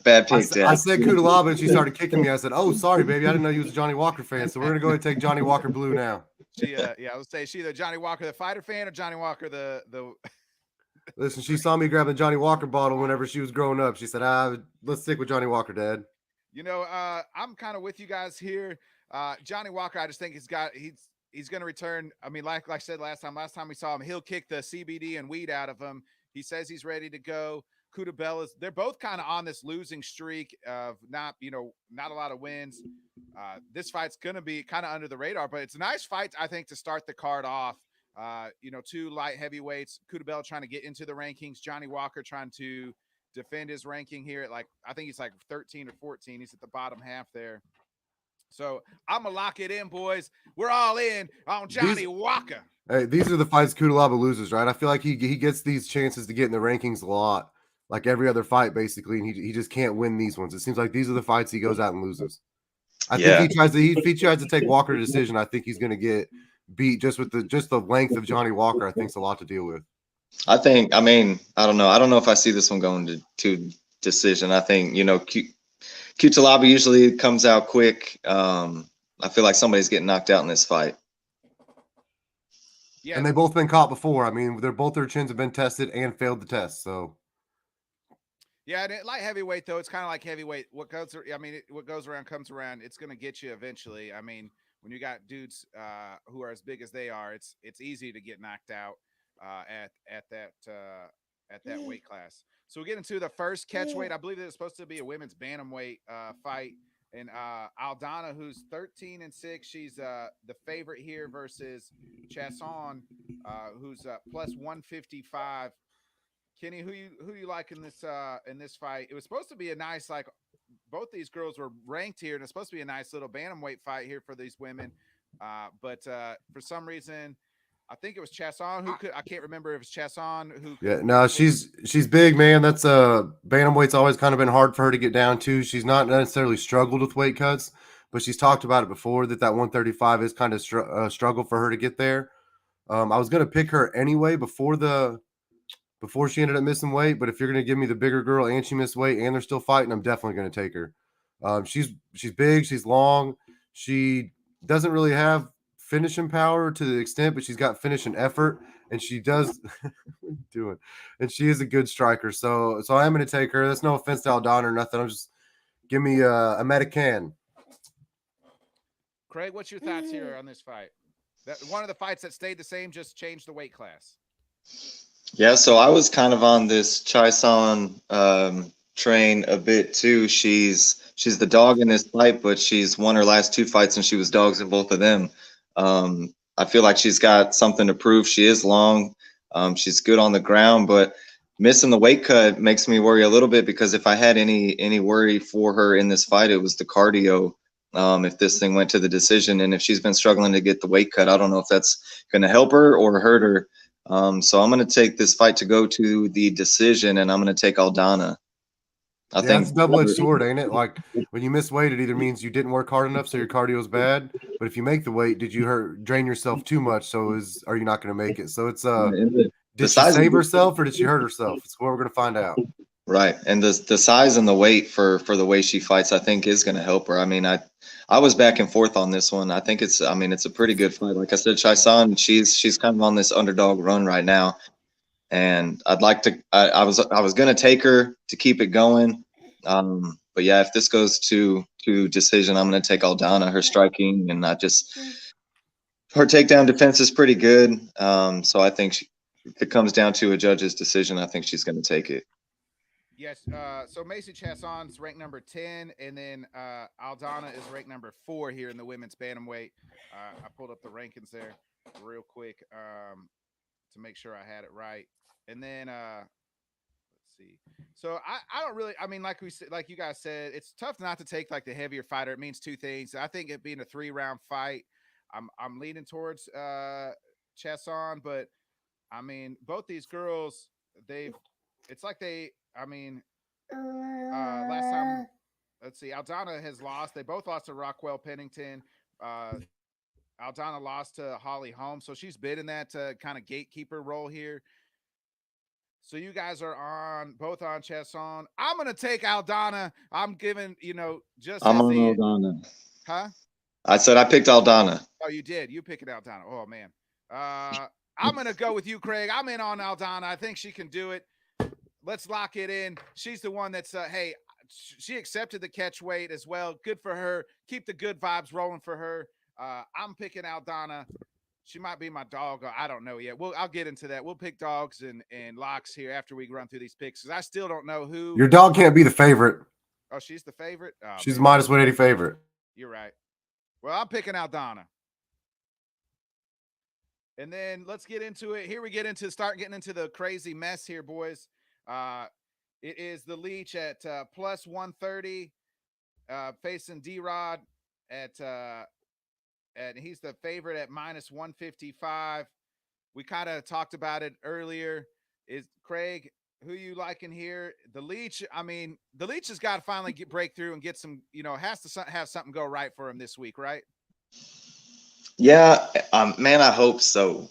bad pick, Dad. I said Cutelaba and she started kicking me. I said, "Oh, sorry, baby. I didn't know you was a Johnny Walker fan. So we're gonna go ahead and take Johnny Walker blue now." I would say she the Johnny Walker the fighter fan or Johnny Walker the. Listen, she saw me grab the Johnny Walker bottle whenever she was growing up. She said, let's stick with Johnny Walker, Dad. I'm kind of with you guys here. Johnny Walker, I just think he's going to return. I mean, like I said last time we saw him, he'll kick the CBD and weed out of him. He says he's ready to go. Cutabella's, they're both kind of on this losing streak of not a lot of wins. This fight's going to be kind of under the radar, but it's a nice fight, I think, to start the card off. Two light heavyweights, Cutabella trying to get into the rankings, Johnny Walker trying to defend his ranking here at I think he's 13 or 14. He's at the bottom half there. So I'm going to lock it in, boys. We're all in on Johnny Walker. Hey, these are the fights Cutelaba loses, right? I feel like he gets these chances to get in the rankings a lot, like every other fight, basically, and he just can't win these ones. It seems like these are the fights he goes out and loses. I think if he tries to take Walker to decision, I think he's going to get beat just with the length of Johnny Walker. I think it's a lot to deal with. I don't know. I don't know if I see this one going to decision. I think, Cutelaba usually comes out quick. I feel like somebody's getting knocked out in this fight. Yeah. And they've both been caught before. I mean, their chins have been tested and failed the test. So yeah, and light heavyweight though, it's kind of like heavyweight. What goes around comes around. It's going to get you eventually. I mean, when you got dudes who are as big as they are, it's easy to get knocked out at that weight class. So we get into the first catch weight. I believe it's supposed to be a women's bantamweight fight, and Aldana, who's 13-6, she's the favorite here versus Chasson, who's plus 155. Kenny, who you like in this fight? It was supposed to be a nice, both these girls were ranked here, and it's supposed to be a nice little bantamweight fight here for these women, but for some reason, I think it was Chasson I can't remember if it's Chasson who. Yeah, no, she's big, man. That's bantamweight's always kind of been hard for her to get down to. She's not necessarily struggled with weight cuts, but she's talked about it before that 135 is kind of struggle for her to get there. I was gonna pick her anyway before she ended up missing weight, but if you're gonna give me the bigger girl and she missed weight and they're still fighting, I'm definitely gonna take her. She's big, she's long, she doesn't really have finishing power to the extent, but she's got finishing effort, and she does and she is a good striker. So I am going to take her. That's no offense to Aldana or nothing. I'm just give me a Medican. Craig, what's your thoughts here on this fight? That one of the fights that stayed the same, just changed the weight class. Yeah, so I was kind of on this Chai-Son train a bit too. She's the dog in this fight, but she's won her last two fights and she was dogs in both of them. I feel like she's got something to prove. She is long. She's good on the ground, but missing the weight cut makes me worry a little bit, because if I had any worry for her in this fight, it was the cardio. If this thing went to the decision, and if she's been struggling to get the weight cut, I don't know if that's going to help her or hurt her. So I'm going to take this fight to go to the decision, and I'm going to take Aldana. I think it's a double-edged sword, ain't it? Like when you miss weight, it either means you didn't work hard enough, so your cardio is bad. But if you make the weight, did you drain yourself too much? So are you not going to make it? So it's did she save herself or did she hurt herself? It's what we're going to find out. Right. And the size and the weight for the way she fights, I think is going to help her. I mean, I was back and forth on this one. I mean, it's a pretty good fight. Like I said, Chaisan, she's kind of on this underdog run right now. And I was going to take her to keep it going. But yeah, if this goes to decision, I'm going to take Aldana. Her striking and her takedown defense is pretty good. So I think if it comes down to a judge's decision, I think she's going to take it. Yes. So Macy Chasson's ranked number 10, and then Aldana is ranked number 4 here in the women's bantamweight. I pulled up the rankings there real quick to make sure I had it right. And then let's see. So I don't really. I mean, like you guys said, it's tough not to take like the heavier fighter. It means two things. I think it being a 3-round fight, I'm leaning towards Chasson, but I mean, both these girls, it's like I mean, last time, let's see, Aldana has lost. They both lost to Rockwell Pennington. Aldana lost to Holly Holm, so she's been in that kind of gatekeeper role here. So you guys are both on Chasson. I'm gonna take Aldana. I'm giving, just I'm as on the Aldana. huh? I said I picked Aldana. Oh, you did. You pick it Aldana. Oh man. I'm gonna go with you, Craig. I'm in on Aldana. I think she can do it. Let's lock it in. She's the one that's hey, she accepted the catch weight as well. Good for her. Keep the good vibes rolling for her. I'm picking Aldana. She might be my dog. I don't know yet. I'll get into that. We'll pick dogs and locks here after we run through these picks, because I still don't know who. Your dog can't be the favorite. Oh, she's the favorite? Oh, she's man. minus 180 favorite. You're right. Well, I'm picking Aldana. And then let's get into it. Here we start getting into the crazy mess here, boys. It is the Leech at plus 130, facing D-Rod and he's the favorite at minus 155. We kind of talked about it earlier. Is Craig, who you liking here? The Leech, I mean, the Leech has got to finally break through and get some, has to have something go right for him this week, right? Yeah, man, I hope so.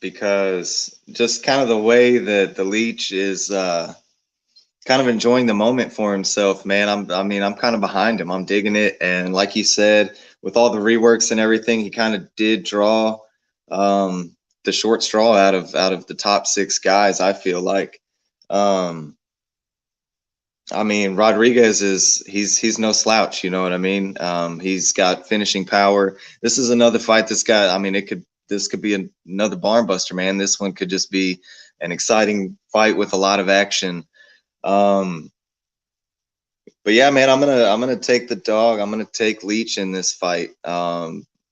Because just kind of the way that the Leech is kind of enjoying the moment for himself, man. I'm kind of behind him. I'm digging it. And like you said, with all the reworks and everything, he kind of did draw the short straw out of the top 6 guys, I feel like. I mean, Rodriguez he's no slouch, you know what I mean? He's got finishing power. This is another fight that's got, I mean, this could be another barn buster, man. This one could just be an exciting fight with a lot of action. But yeah, man, I'm gonna take the dog. I'm gonna take Leech in this fight,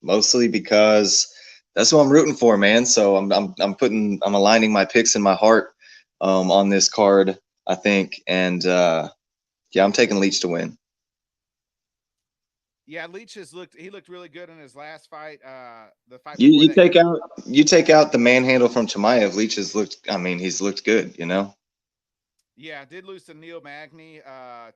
mostly because that's what I'm rooting for, man. So I'm aligning my picks in my heart on this card, I think, and yeah, I'm taking Leech to win. Yeah, Leech he looked really good in his last fight. The fight you take out the manhandle from Chimaev. Leech has looked, I mean, he's looked good, you know. Yeah, did lose to Neil Magny at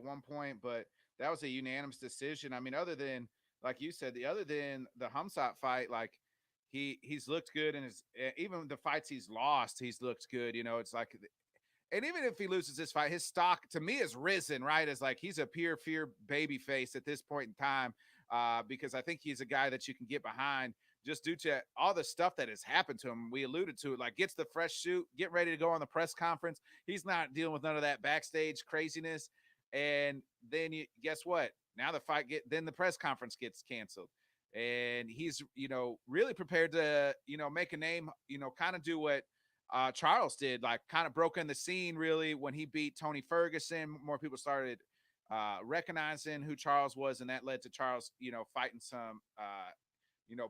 one point, but that was a unanimous decision. I mean, other than, like you said, other than the Humsat fight, like he's looked good, and even the fights he's lost, he's looked good. It's like, and even if he loses this fight, his stock to me has risen, right? As like he's a pure fear baby face at this point in time, because I think he's a guy that you can get behind just due to all the stuff that has happened to him. We alluded to it, like gets the fresh suit, get ready to go on the press conference. He's not dealing with none of that backstage craziness. And then guess what? Now then the press conference gets canceled. And he's, really prepared to, make a name, kind of do what Charles did, like kind of broke in the scene really when he beat Tony Ferguson. More people started recognizing who Charles was, and that led to Charles, fighting some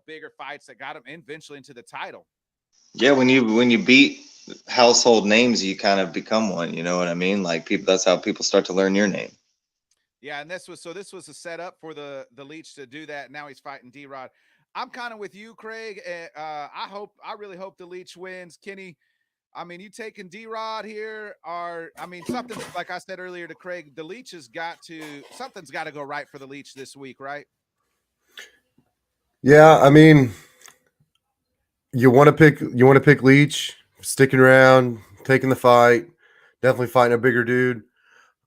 bigger fights that got him eventually into the title. Yeah, when you beat household names, you kind of become one, you know what I mean? Like that's how people start to learn your name. Yeah, and this was a setup for the Leech to do that. Now he's fighting D-Rod. I'm kind of with you, Craig. I really hope the Leech wins. Kenny, I mean, you taking D-Rod here, or I mean, something like I said earlier to Craig, the Leech something's got to go right for the Leech this week, right? Yeah, I mean, you want to pick Leech, sticking around, taking the fight. Definitely fighting a bigger dude.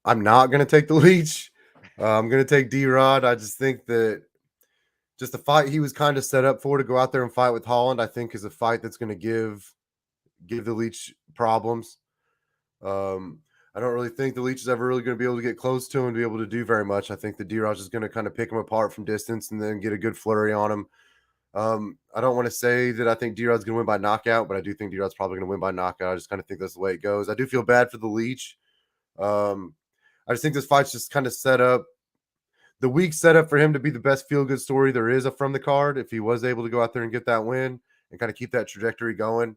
I'm not going to take the Leech. I'm going to take D-Rod. I just think that just the fight he was kind of set up for to go out there and fight with Holland, I think is a fight that's going to give the Leech problems. Um, I don't really think the Leech is ever really going to be able to get close to him and be able to do very much. I think the D-Rod is going to kind of pick him apart from distance and then get a good flurry on him. I don't want to say that I think D-Rod's going to win by knockout, but I do think D-Rod's probably going to win by knockout. I just kind of think that's the way it goes. I do feel bad for the Leech. I just think this fight's just kind of set up the week set up for him to be the best feel good story there is from the card if he was able to go out there and get that win and kind of keep that trajectory going.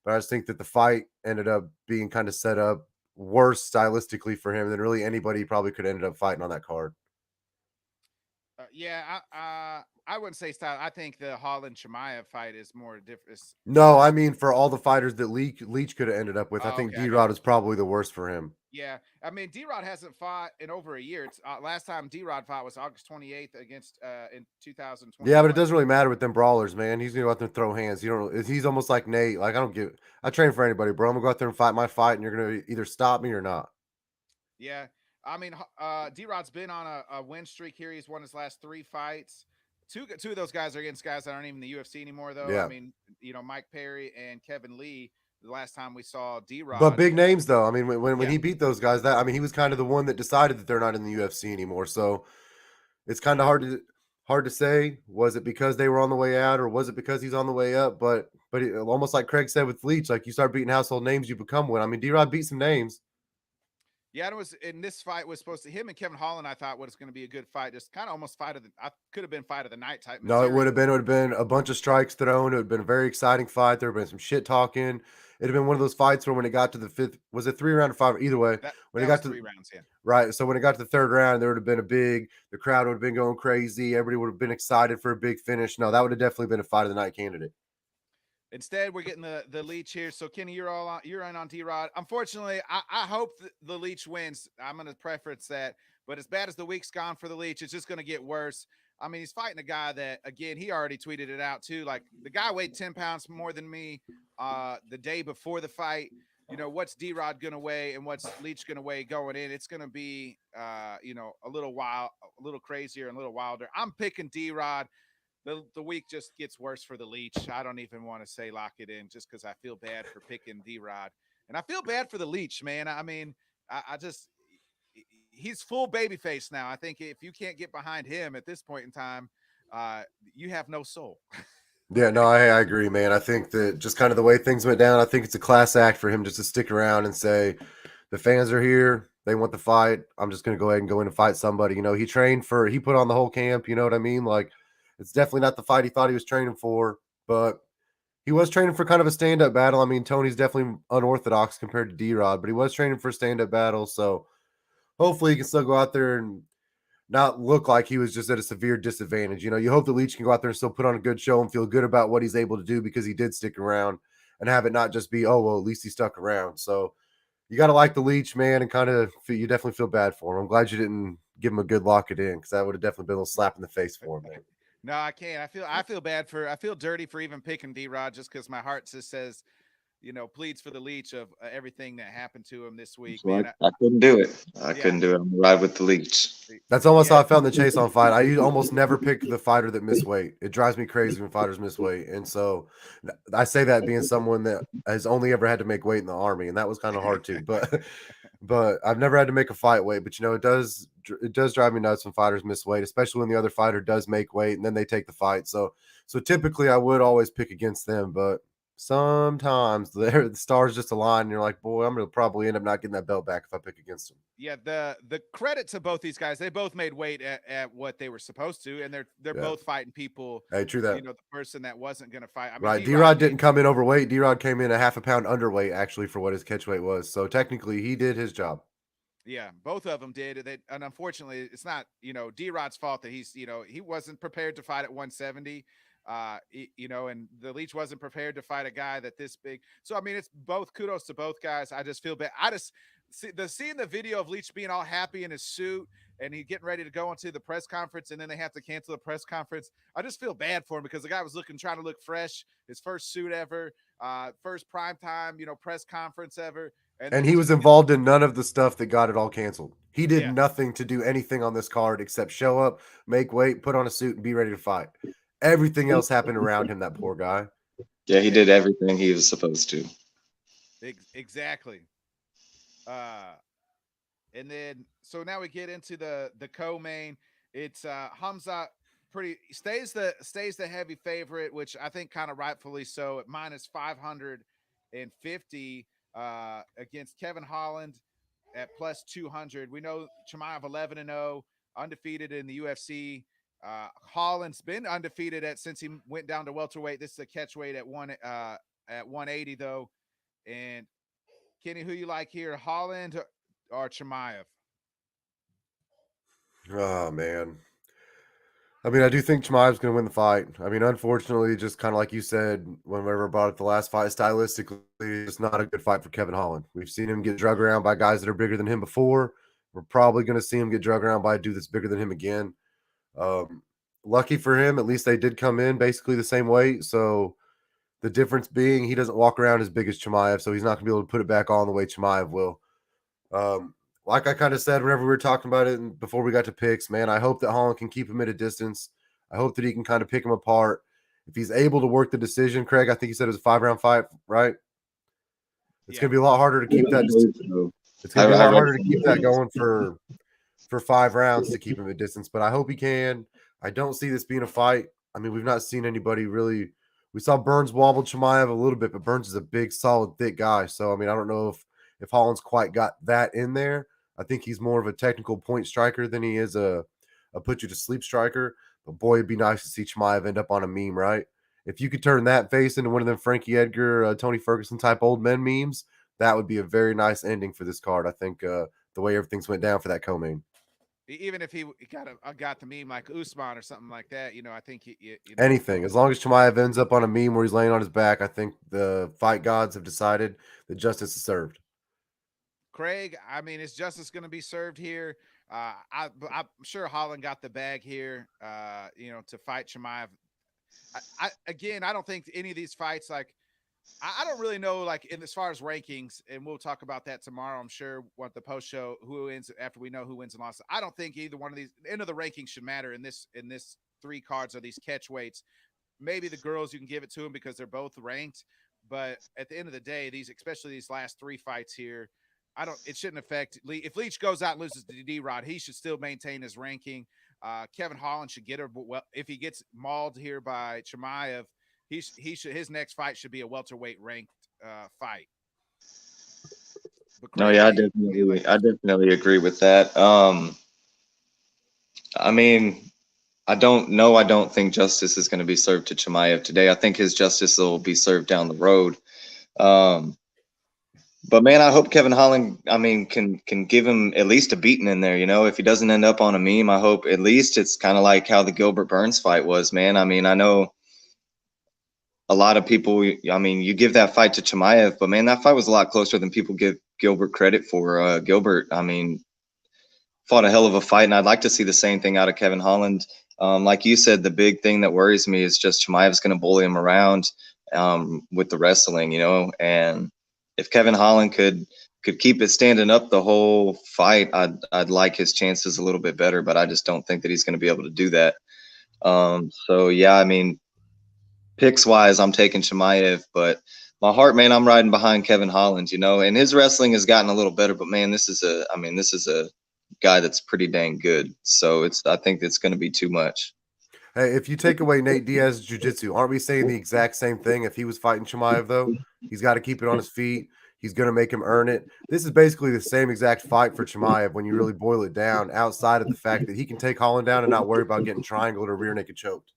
But I just think that the fight ended up being kind of set up worse stylistically for him than really anybody probably could have ended up fighting on that card. I wouldn't say style. I think the Holland Chimaev fight is more different. No, I mean for all the fighters that Leach could have ended up with, I Oh, think okay, I D-Rod got is probably the worst for him. Yeah, I mean, D-Rod hasn't fought in over a year. It's last time D-Rod fought was August 28th against in 2021. Yeah, but it doesn't really matter with them brawlers, man. He's gonna go out there and throw hands. You don't. He's almost like Nate. Like I train for anybody, bro. I'm gonna go out there and fight my fight, and you're gonna either stop me or not. Yeah, I mean, D-Rod's been on a win streak here. He's won his last 3 fights. Two of those guys are against guys that aren't even in the UFC anymore, though. Yeah. I mean, Mike Perry and Kevin Lee. The last time we saw D-Rod, But big names though. I mean, when Yeah. he beat those guys, he was kind of the one that decided that they're not in the UFC anymore. So it's kind of hard to say. Was it because they were on the way out, or was it because he's on the way up? But almost like Craig said with Leach, like you start beating household names, you become one. I mean, D-Rod beat some names. Yeah, and it was in this fight was supposed to him and Kevin Holland. I thought was going to be a good fight, just kind of almost fight of the. I could have been fight of the night type. No, material. it would have been a bunch of strikes thrown. It would have been a very exciting fight. There would have been some shit talking. It'd have been one of those fights where when it got to the fifth, was it 3 round or 5? Either way, when That it got was to 3 rounds, yeah. right. So when it got to the third round, there would have been the crowd would have been going crazy. Everybody would have been excited for a big finish. No, that would have definitely been a fight of the night candidate. Instead, we're getting the Leech here. So Kenny, you're in on D-Rod. Unfortunately, I hope the Leech wins. I'm going to preference that. But as bad as the week's gone for the Leech, it's just going to get worse. I mean, he's fighting a guy that, again, he already tweeted it out too. Like the guy weighed 10 pounds more than me the day before the fight. What's D-Rod going to weigh and what's Leech going to weigh going in? It's going to be, a little wild, a little crazier and a little wilder. I'm picking D-Rod. The week just gets worse for the Leech. I don't even want to say lock it in just because I feel bad for picking D-Rod. And I feel bad for the Leech, man. I mean, I just he's full babyface now. I think if you can't get behind him at this point in time, you have no soul. Yeah, no, I agree, man. I think that just kind of the way things went down, I think it's a class act for him just to stick around and say, the fans are here. They want the fight. I'm just going to go ahead and go in and fight somebody. He put on the whole camp. You know what I mean? Like, it's definitely not the fight he thought he was training for, but he was training for kind of a stand-up battle. I mean, Tony's definitely unorthodox compared to D-Rod, but he was training for a stand-up battle. So hopefully he can still go out there and not look like he was just at a severe disadvantage. You hope the Leech can go out there and still put on a good show and feel good about what he's able to do because he did stick around and have it not just be, oh, well, at least he stuck around. So you got to like the Leech, man, and you definitely feel bad for him. I'm glad you didn't give him a good lock it in because that would have definitely been a little slap in the face for him, man. No, I can't. I feel dirty for even picking D-Rod just because my heart just says, pleads for the Leech of everything that happened to him this week. So Man, I couldn't do it. I Yeah. couldn't do it. I'm gonna ride with the Leech. That's almost how I felt in the Chase on fight. I almost never pick the fighter that miss weight. It drives me crazy when fighters miss weight. And so I say that being someone that has only ever had to make weight in the Army, and that was kind of hard too. But I've never had to make a fight weight. But it does drive me nuts when fighters miss weight, especially when the other fighter does make weight and then they take the fight. So typically I would always pick against them, but sometimes the stars just align and you're like, boy, I'm gonna probably end up not getting that belt back if I pick against them. Yeah, the credit to both these guys, they both made weight at what they were supposed to, and they're both fighting people. Hey, true that. The person that wasn't going to fight. I mean, Right, D-Rod didn't come in overweight. D-Rod came in a half a pound underweight actually for what his catch weight was. So technically, he did his job. Yeah, both of them did. And unfortunately, it's not D-Rod's fault that he wasn't prepared to fight at 170. And the Leech wasn't prepared to fight a guy that this big. So I mean, it's both kudos to both guys. I just feel bad. I just seeing the video of Leech being all happy in his suit and he getting ready to go into the press conference, and then they have to cancel the press conference. I just feel bad for him because the guy was trying to look fresh, his first suit ever, first primetime, press conference ever. And he was involved in none of the stuff that got it all canceled. He did Yeah. nothing to do anything on this card except show up, make weight, put on a suit, and be ready to fight. Everything else happened around him, that poor guy. Yeah, he did everything he was supposed to. Exactly. And then so now we get into the co-main. It's Hamza stays the heavy favorite, which I think kind of rightfully so, at minus 550 against Kevin Holland at plus 200. We know Chimaev 11-0, undefeated in the UFC. Holland's been undefeated since he went down to welterweight. This is a catch weight at 180 though. And Kenny, who you like here, Holland or Chimaev? Oh man. I mean, I do think Chimaev's going to win the fight. I mean, unfortunately, just kind of like you said, whenever brought up the last fight, stylistically, it's not a good fight for Kevin Holland. We've seen him get drug around by guys that are bigger than him before. We're probably going to see him get drug around by a dude that's bigger than him again. Lucky for him, at least they did come in basically the same weight. So the difference being he doesn't walk around as big as Chimaev, so he's not going to be able to put it back on the way Chimaev will. Like I kind of said whenever we were talking about it and before we got to picks, man, I hope that Holland can keep him at a distance. I hope that he can kind of pick him apart. If he's able to work the decision, Craig, I think you said it was a 5-round fight, right? It's going to be a lot harder to keep that. It's going to be a lot harder to keep that going for 5 rounds to keep him at distance, but I hope he can. I don't see this being a fight. I mean, we've not seen anybody really. We saw Burns wobble Chimaev a little bit, but Burns is a big, solid, thick guy. So, I mean, I don't know if Holland's quite got that in there. I think he's more of a technical point striker than he is a put you to sleep striker. But boy, it'd be nice to see Chimaev end up on a meme, right? If you could turn that face into one of them Frankie Edgar, Tony Ferguson type old men memes, that would be a very nice ending for this card. I think the way everything's went down for that co-main. Even if he got the meme like Usman or something like that, I think anything, as long as Chimaev ends up on a meme where he's laying on his back, I think the fight gods have decided that justice is served. Craig, I mean, is justice going to be served here? I'm sure Holland got the bag here, to fight Chimaev. I don't think any of these fights, like, I don't really know, like, as far as rankings, and we'll talk about that tomorrow, I'm sure, what the post show, who wins after we know who wins and loses. I don't think either one of these, end of the rankings should matter in this 3 cards or these catch weights. Maybe the girls, you can give it to them because they're both ranked, but at the end of the day, especially these last 3 fights here, it shouldn't affect if Leach goes out and loses to D-Rod, he should still maintain his ranking. Kevin Holland should get her, but if he gets mauled here by Chimaev, his next fight should be a welterweight ranked fight. No, yeah, I definitely agree with that. I mean, I don't think justice is going to be served to Chimaev today. I think his justice will be served down the road. But man, I hope Kevin Holland, I mean, can give him at least a beating in there. If he doesn't end up on a meme, I hope at least it's kind of like how the Gilbert Burns fight was, man. I mean, I know a lot of people, I mean, you give that fight to Chimaev, but man, that fight was a lot closer than people give Gilbert credit for. Gilbert, I mean, fought a hell of a fight, and I'd like to see the same thing out of Kevin Holland. Like you said, the big thing that worries me is just Chimaev's going to bully him around with the wrestling, and if Kevin Holland could keep it standing up the whole fight, I'd like his chances a little bit better, but I just don't think that he's going to be able to do that. So yeah, I mean, picks wise, I'm taking Chimaev, but my heart, man, I'm riding behind Kevin Holland, and his wrestling has gotten a little better, but man, this is a guy that's pretty dang good. So I think it's going to be too much. Hey, if you take away Nate Diaz's jiu-jitsu, aren't we saying the exact same thing? If he was fighting Chimaev, though, he's got to keep it on his feet. He's going to make him earn it. This is basically the same exact fight for Chimaev when you really boil it down, outside of the fact that he can take Holland down and not worry about getting triangled or rear naked choked.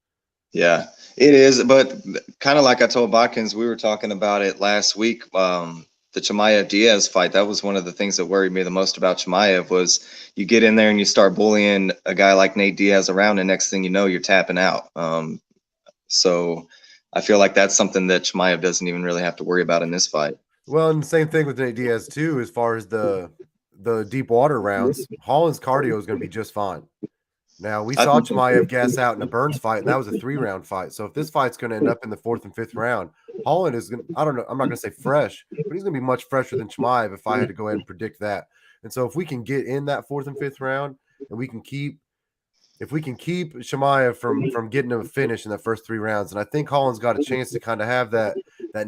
Yeah, it is. But kind of like I told Botkins, we were talking about it last week. The Chimaev Diaz fight, that was one of the things that worried me the most about Chimaev was you get in there and you start bullying a guy like Nate Diaz around, and next thing you know, you're tapping out. So I feel like that's something that Chimaev doesn't even really have to worry about in this fight. Well, and the same thing with Nate Diaz too, as far as the deep water rounds. Holland's cardio is going to be just fine. Now, we saw Chimaev gas out in a Burns fight, and that was a 3-round fight. So if this fight's going to end up in the 4th and 5th round, Holland is going to, I don't know, I'm not going to say fresh, but he's going to be much fresher than Chimaev if I had to go ahead and predict that. And so if we can get in that 4th and 5th round and if we can keep Chimaev from getting a finish in the first 3 rounds, and I think Holland's got a chance to kind of have that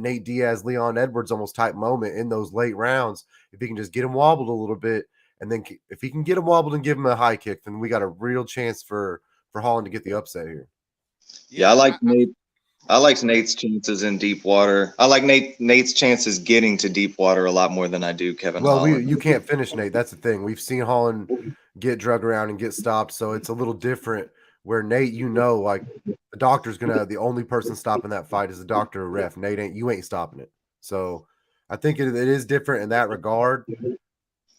Nate Diaz, Leon Edwards almost type moment in those late rounds. If he can just get him wobbled a little bit, and then if he can get him wobbled and give him a high kick, then we got a real chance for Holland to get the upset here. Yeah, I like Nate's chances in deep water. I like Nate's chances getting to deep water a lot more than I do Kevin Holland. You can't finish Nate. That's the thing. We've seen Holland get drug around and get stopped, so it's a little different. Where Nate, like the doctor's the only person stopping that fight is the doctor or ref. Nate you ain't stopping it. So I think it is different in that regard.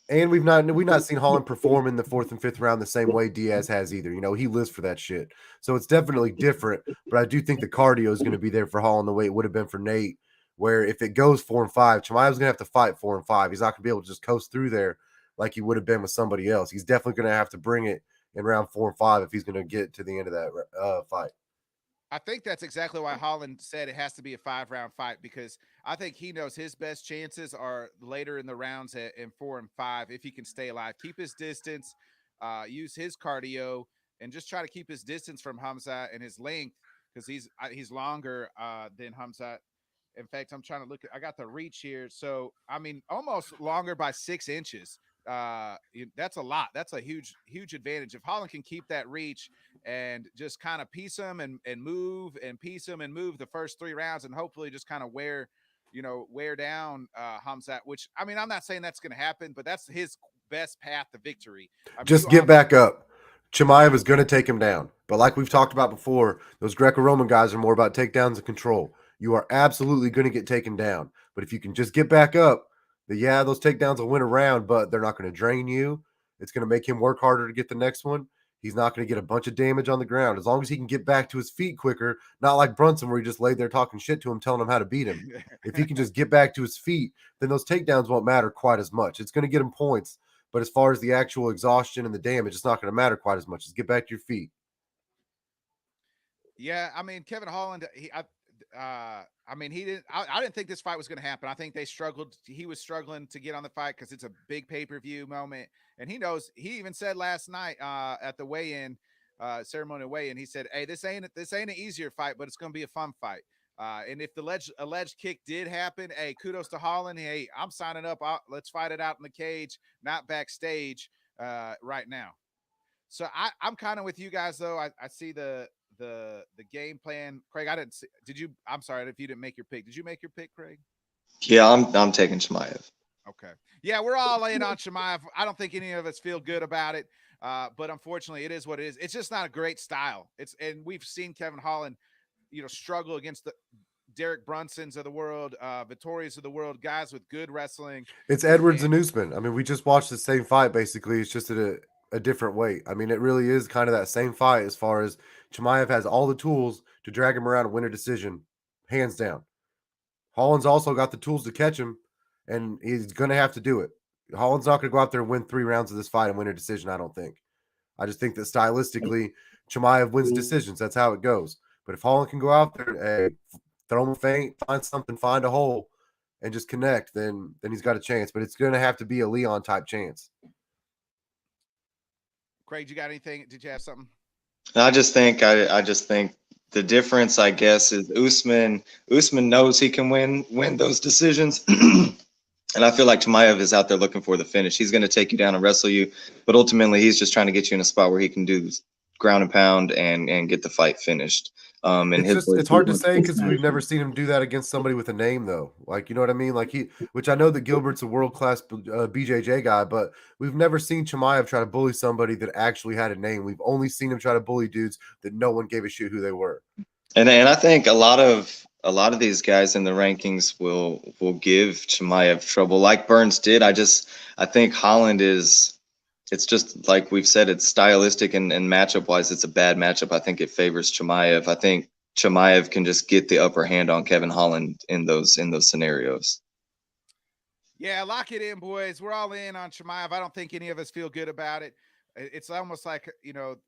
And we've not seen Holland perform in the 4th and 5th round the same way Diaz has either. He lives for that shit. So it's definitely different. But I do think the cardio is going to be there for Holland the way it would have been for Nate. Where if it goes 4 and 5, Chimaev's going to have to fight 4 and 5. He's not going to be able to just coast through there like he would have been with somebody else. He's definitely going to have to bring it in round 4 and 5 if he's going to get to the end of that fight. I think that's exactly why Holland said it has to be a 5-round fight, because I think he knows his best chances are later in the rounds in 4 and 5. If he can stay alive, keep his distance, use his cardio, and just try to keep his distance from Hamzat and his length, because he's longer than Hamzat. In fact, I'm trying to look I got the reach here. So, I mean, almost longer by 6 inches. That's a lot. That's a huge advantage. If Holland can keep that reach and just kind of piece him and move and piece him and move the first 3 rounds, and hopefully just kind of wear down Hamzat, which, I mean, I'm not saying that's going to happen, but that's his best path to victory. I mean, just get back up. Chimaev is going to take him down. But like we've talked about before, those Greco-Roman guys are more about takedowns and control. You are absolutely going to get taken down. But if you can just get back up, those takedowns will win a round, but they're not going to drain you. It's going to make him work harder to get the next one. He's not going to get a bunch of damage on the ground. As long as he can get back to his feet quicker, not like Brunson where he just laid there talking shit to him, telling him how to beat him. If he can just get back to his feet, then those takedowns won't matter quite as much. It's going to get him points. But as far as the actual exhaustion and the damage, it's not going to matter quite as much. Just get back to your feet. Yeah, I mean, Kevin Holland, he didn't. I didn't think this fight was going to happen. I think they struggled. He was struggling to get on the fight because it's a big pay-per-view moment, and he knows. He even said last night at the weigh-in, ceremonial weigh-in, he said, "Hey, this ain't an easier fight, but it's going to be a fun fight." And if the alleged kick did happen, hey, kudos to Holland. Hey, I'm signing up. Let's fight it out in the cage, not backstage right now. So I'm kind of with you guys, though. I see the game plan. Craig, I didn't see. Did you? I'm sorry if you didn't make your pick. Did you make your pick, Craig? Yeah, I'm taking Chimaev. Okay. Yeah, we're all in on Chimaev. I don't think any of us feel good about it. But unfortunately, it is what it is. It's just not a great style. And we've seen Kevin Holland, struggle against the Derek Brunsons of the world, Vittorias of the world, guys with good wrestling. It's Edwards and Usman. I mean, we just watched the same fight, basically. It's just at a different weight. I mean, it really is kind of that same fight as far as Chimaev has all the tools to drag him around and win a decision, hands down. Holland's also got the tools to catch him, and he's going to have to do it. Holland's not going to go out there and win 3 rounds of this fight and win a decision, I don't think. I just think that stylistically, Chimaev wins decisions. That's how it goes. But if Holland can go out there and throw him a feint, find something, find a hole, and just connect, then he's got a chance. But it's going to have to be a Leon type chance. Craig, you got anything? Did you have something? I just think the difference, I guess, is Usman knows he can win those decisions. And I feel like Chimaev is out there looking for the finish. He's going to take you down and wrestle you, but ultimately he's just trying to get you in a spot where he can do ground and pound and get the fight finished. It's hard to say because we've never seen him do that against somebody with a name, though. Like, you know what I mean? Like which I know that Gilbert's a world-class BJJ guy, but we've never seen Chimaev try to bully somebody that actually had a name. We've only seen him try to bully dudes that no one gave a shit who they were. And I think a lot of these guys in the rankings will give Chimaev trouble, like Burns did. I think Holland is. It's just like we've said, it's stylistic and matchup wise, it's a bad matchup. I think it favors Chimaev. I think Chimaev can just get the upper hand on Kevin Holland in those scenarios. Yeah, lock it in, boys. We're all in on Chimaev. I don't think any of us feel good about it. It's almost like,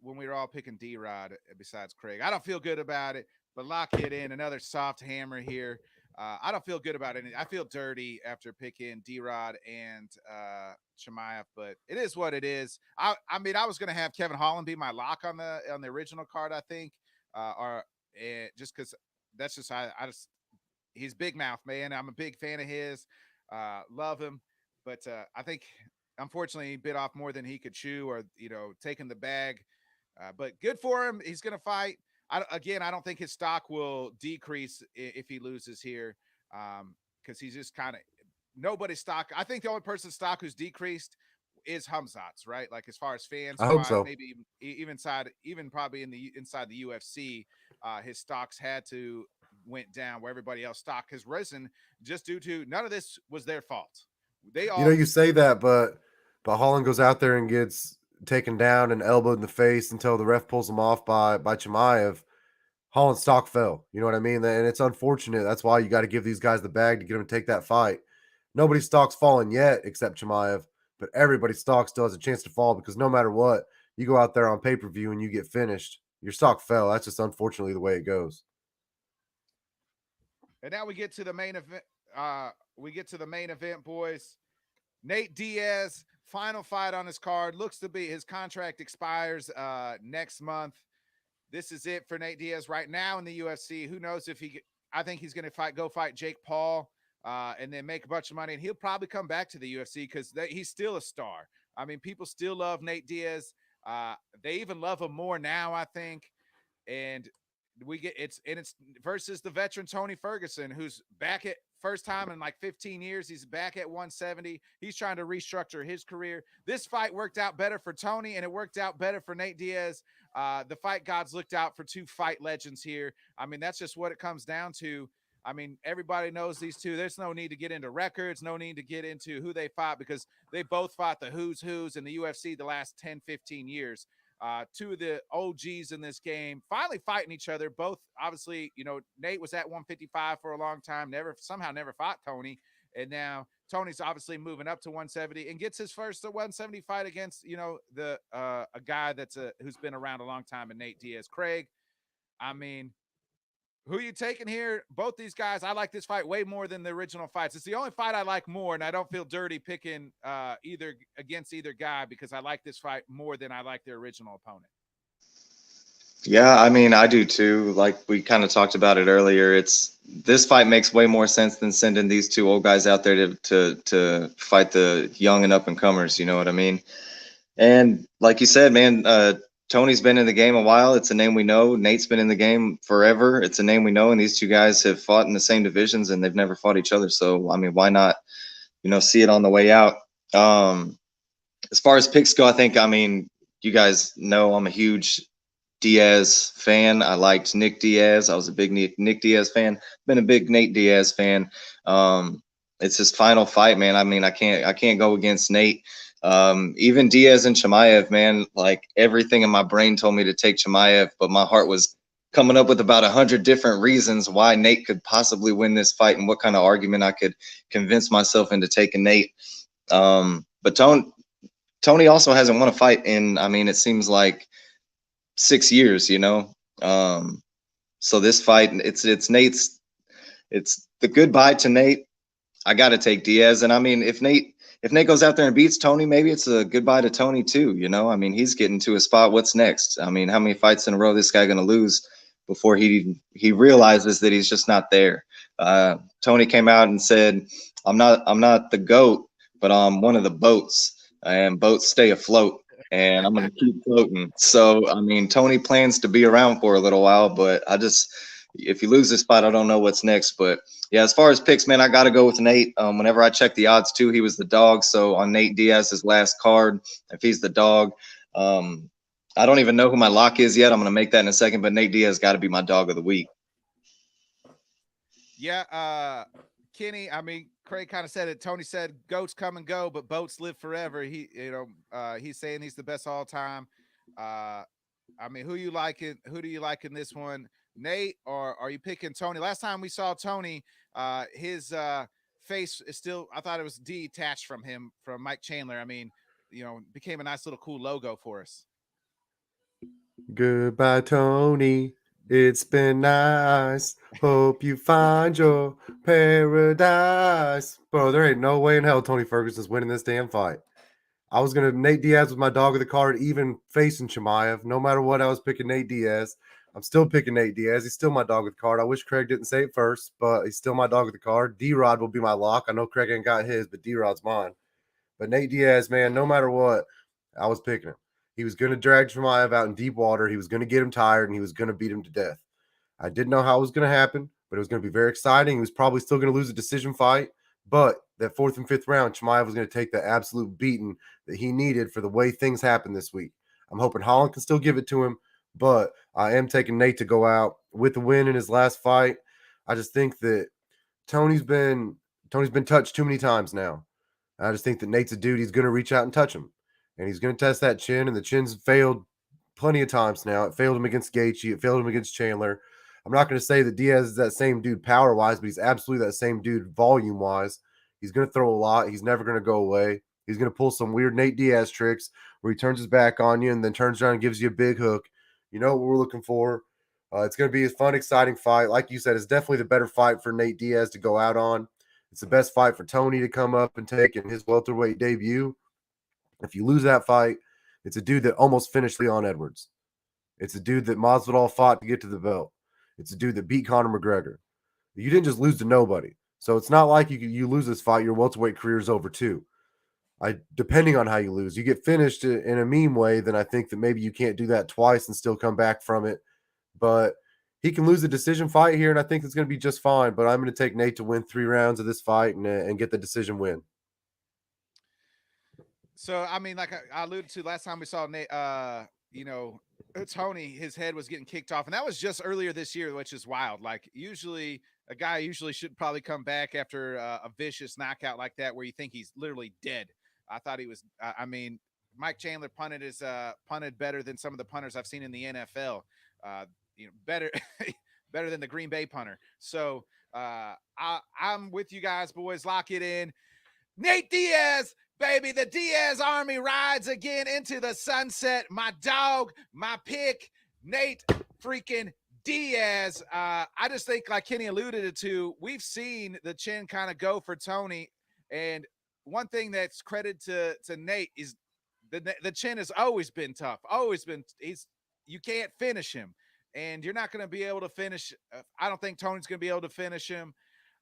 when we were all picking D-Rod besides Craig. I don't feel good about it, but lock it in. Another soft hammer here. I don't feel good about it. I feel dirty after picking D-Rod and Chimaev, but it is what it is. I mean, I was going to have Kevin Holland be my lock on the original card, I think, or just because that's just I just he's big mouth, man. I'm a big fan of his. Love him, but I think unfortunately he bit off more than he could chew, or taking the bag. But good for him. He's going to fight. I don't think his stock will decrease if he loses here, because he's just kind of nobody's stock. I think the only person's stock who's decreased is Hamzat's, right? Like as far as fans I hope wise, so. maybe even probably inside the UFC, his stocks had to went down where everybody else stock has risen just due to none of this was their fault. They all You say that, but Holland goes out there and gets taken down and elbowed in the face until the ref pulls him off by Chimaev. Holland's stock fell. You know what I mean? And it's unfortunate. That's why you got to give these guys the bag to get them to take that fight. Nobody's stock's fallen yet except Chimaev, but everybody's stock still has a chance to fall because no matter what, you go out there on pay-per-view and you get finished, your stock fell. That's just unfortunately the way it goes. And now we get to the main event. Boys. Nate Diaz, final fight on his card. Looks to be his contract expires next month. This is it for Nate Diaz right now in the UFC. Who knows if I think he's going to go fight Jake Paul and then make a bunch of money. And he'll probably come back to the UFC because he's still a star. I mean, people still love Nate Diaz. They even love him more now, I think. And it's versus the veteran Tony Ferguson, who's back at first time in like 15 years. He's back at 170. He's trying to restructure his career. This fight worked out better for Tony, and it worked out better for Nate Diaz. The fight gods looked out for two fight legends here. I mean, that's just what it comes down to. I mean, everybody knows these two. There's no need to get into records, no need to get into who they fought, because they both fought the who's in the UFC the last 10, 15 years. Two of the OGs in this game finally fighting each other. Both, obviously, Nate was at 155 for a long time, never fought Tony. And now Tony's obviously moving up to 170 and gets his first 170 fight against, a guy who's been around a long time, in Nate Diaz. Craig, I mean, who are you taking here? Both these guys, I like this fight way more than the original fights. It's the only fight I like more, and I don't feel dirty picking either guy, because I like this fight more than I like their original opponent. Yeah, I mean, I do too. Like we kind of talked about it earlier. This fight makes way more sense than sending these two old guys out there to fight the young and up and comers. You know what I mean? And like you said, man, Tony's been in the game a while. It's a name we know. Nate's been in the game forever. It's a name we know. And these two guys have fought in the same divisions, and they've never fought each other. So, I mean, why not, see it on the way out? As far as picks go, I mean, you guys know I'm a huge Diaz fan. I liked Nick Diaz. I was a big Nick Diaz fan. Been a big Nate Diaz fan. It's his final fight, man. I mean, I can't go against Nate. Even Diaz and Chimaev, man, like everything in my brain told me to take Chimaev, but my heart was coming up with about 100 different reasons why Nate could possibly win this fight and what kind of argument I could convince myself into taking Nate. But Tony also hasn't won a fight in, I mean, it seems like 6 years, so this fight, it's Nate's, it's the goodbye to Nate. I got to take Diaz. And I mean, if Nate goes out there and beats Tony, maybe it's a goodbye to Tony too. I mean, he's getting to a spot. What's next? I mean, how many fights in a row this guy going to lose before he realizes that he's just not there? Tony came out and said, I'm not the GOAT, but I'm one of the boats, and boats stay afloat, and I'm going to keep floating. So, I mean, Tony plans to be around for a little while, but if you lose this fight, I don't know what's next. But yeah, as far as picks, man, I got to go with Nate. Whenever I checked the odds too, he was the dog. So on Nate Diaz's last card, if he's the dog, I don't even know who my lock is yet. I'm going to make that in a second, but Nate Diaz got to be my dog of the week. Yeah. Kenny, I mean, Craig kind of said it. Tony said goats come and go, but boats live forever. He's saying he's the best all time. I mean, who do you like in this one? Nate, or are you picking Tony? Last time we saw Tony, his face is still, I thought it was detached from Mike Chandler. I mean, became a nice little cool logo for us. Goodbye, Tony. It's been nice. Hope you find your paradise. Bro, there ain't no way in hell Tony Ferguson's winning this damn fight. I was going to Nate Diaz was my dog of the card, even facing Chimaev. No matter what, I was picking Nate Diaz. I'm still picking Nate Diaz. He's still my dog of the card. I wish Craig didn't say it first, but he's still my dog of the card. D-Rod will be my lock. I know Craig ain't got his, but D-Rod's mine. But Nate Diaz, man, no matter what, I was picking him. He was going to drag Chimaev out in deep water. He was going to get him tired, and he was going to beat him to death. I didn't know how it was going to happen, but it was going to be very exciting. He was probably still going to lose a decision fight, but that 4th and 5th round, Chimaev was going to take the absolute beating that he needed for the way things happened this week. I'm hoping Holland can still give it to him, but I am taking Nate to go out with the win in his last fight. I just think that Tony's been touched too many times now. I just think that Nate's a dude. He's going to reach out and touch him, and he's going to test that chin, and the chin's failed plenty of times now. It failed him against Gaethje. It failed him against Chandler. I'm not going to say that Diaz is that same dude power-wise, but he's absolutely that same dude volume-wise. He's going to throw a lot. He's never going to go away. He's going to pull some weird Nate Diaz tricks where he turns his back on you and then turns around and gives you a big hook. You know what we're looking for. It's going to be a fun, exciting fight. Like you said, it's definitely the better fight for Nate Diaz to go out on. It's the best fight for Tony to come up and take in his welterweight debut. If you lose that fight, it's a dude that almost finished Leon Edwards. It's a dude that Masvidal fought to get to the belt. It's a dude that beat Conor McGregor. You didn't just lose to nobody. So it's not like you lose this fight, your welterweight career is over too. Depending on how you lose, you get finished in a meme way, then I think that maybe you can't do that twice and still come back from it. But he can lose a decision fight here, and I think it's going to be just fine. But I'm going to take Nate to win 3 rounds of this fight and get the decision win. So, I mean, like I alluded to last time we saw Nate, Tony, his head was getting kicked off, and that was just earlier this year, which is wild. Like usually a guy should probably come back after a vicious knockout like that, where you think he's literally dead. I thought he was, Mike Chandler punted better than some of the punters I've seen in the NFL. Better, better than the Green Bay punter. So I'm with you guys, boys. Lock it in. Nate Diaz, baby, the Diaz army rides again into the sunset. My dog, my pick, Nate freaking Diaz. I just think, like Kenny alluded to, we've seen the chin kind of go for Tony. And one thing that's credit to Nate is the chin has always been tough. You can't finish him. And you're not going to be able to finish. I don't think Tony's going to be able to finish him.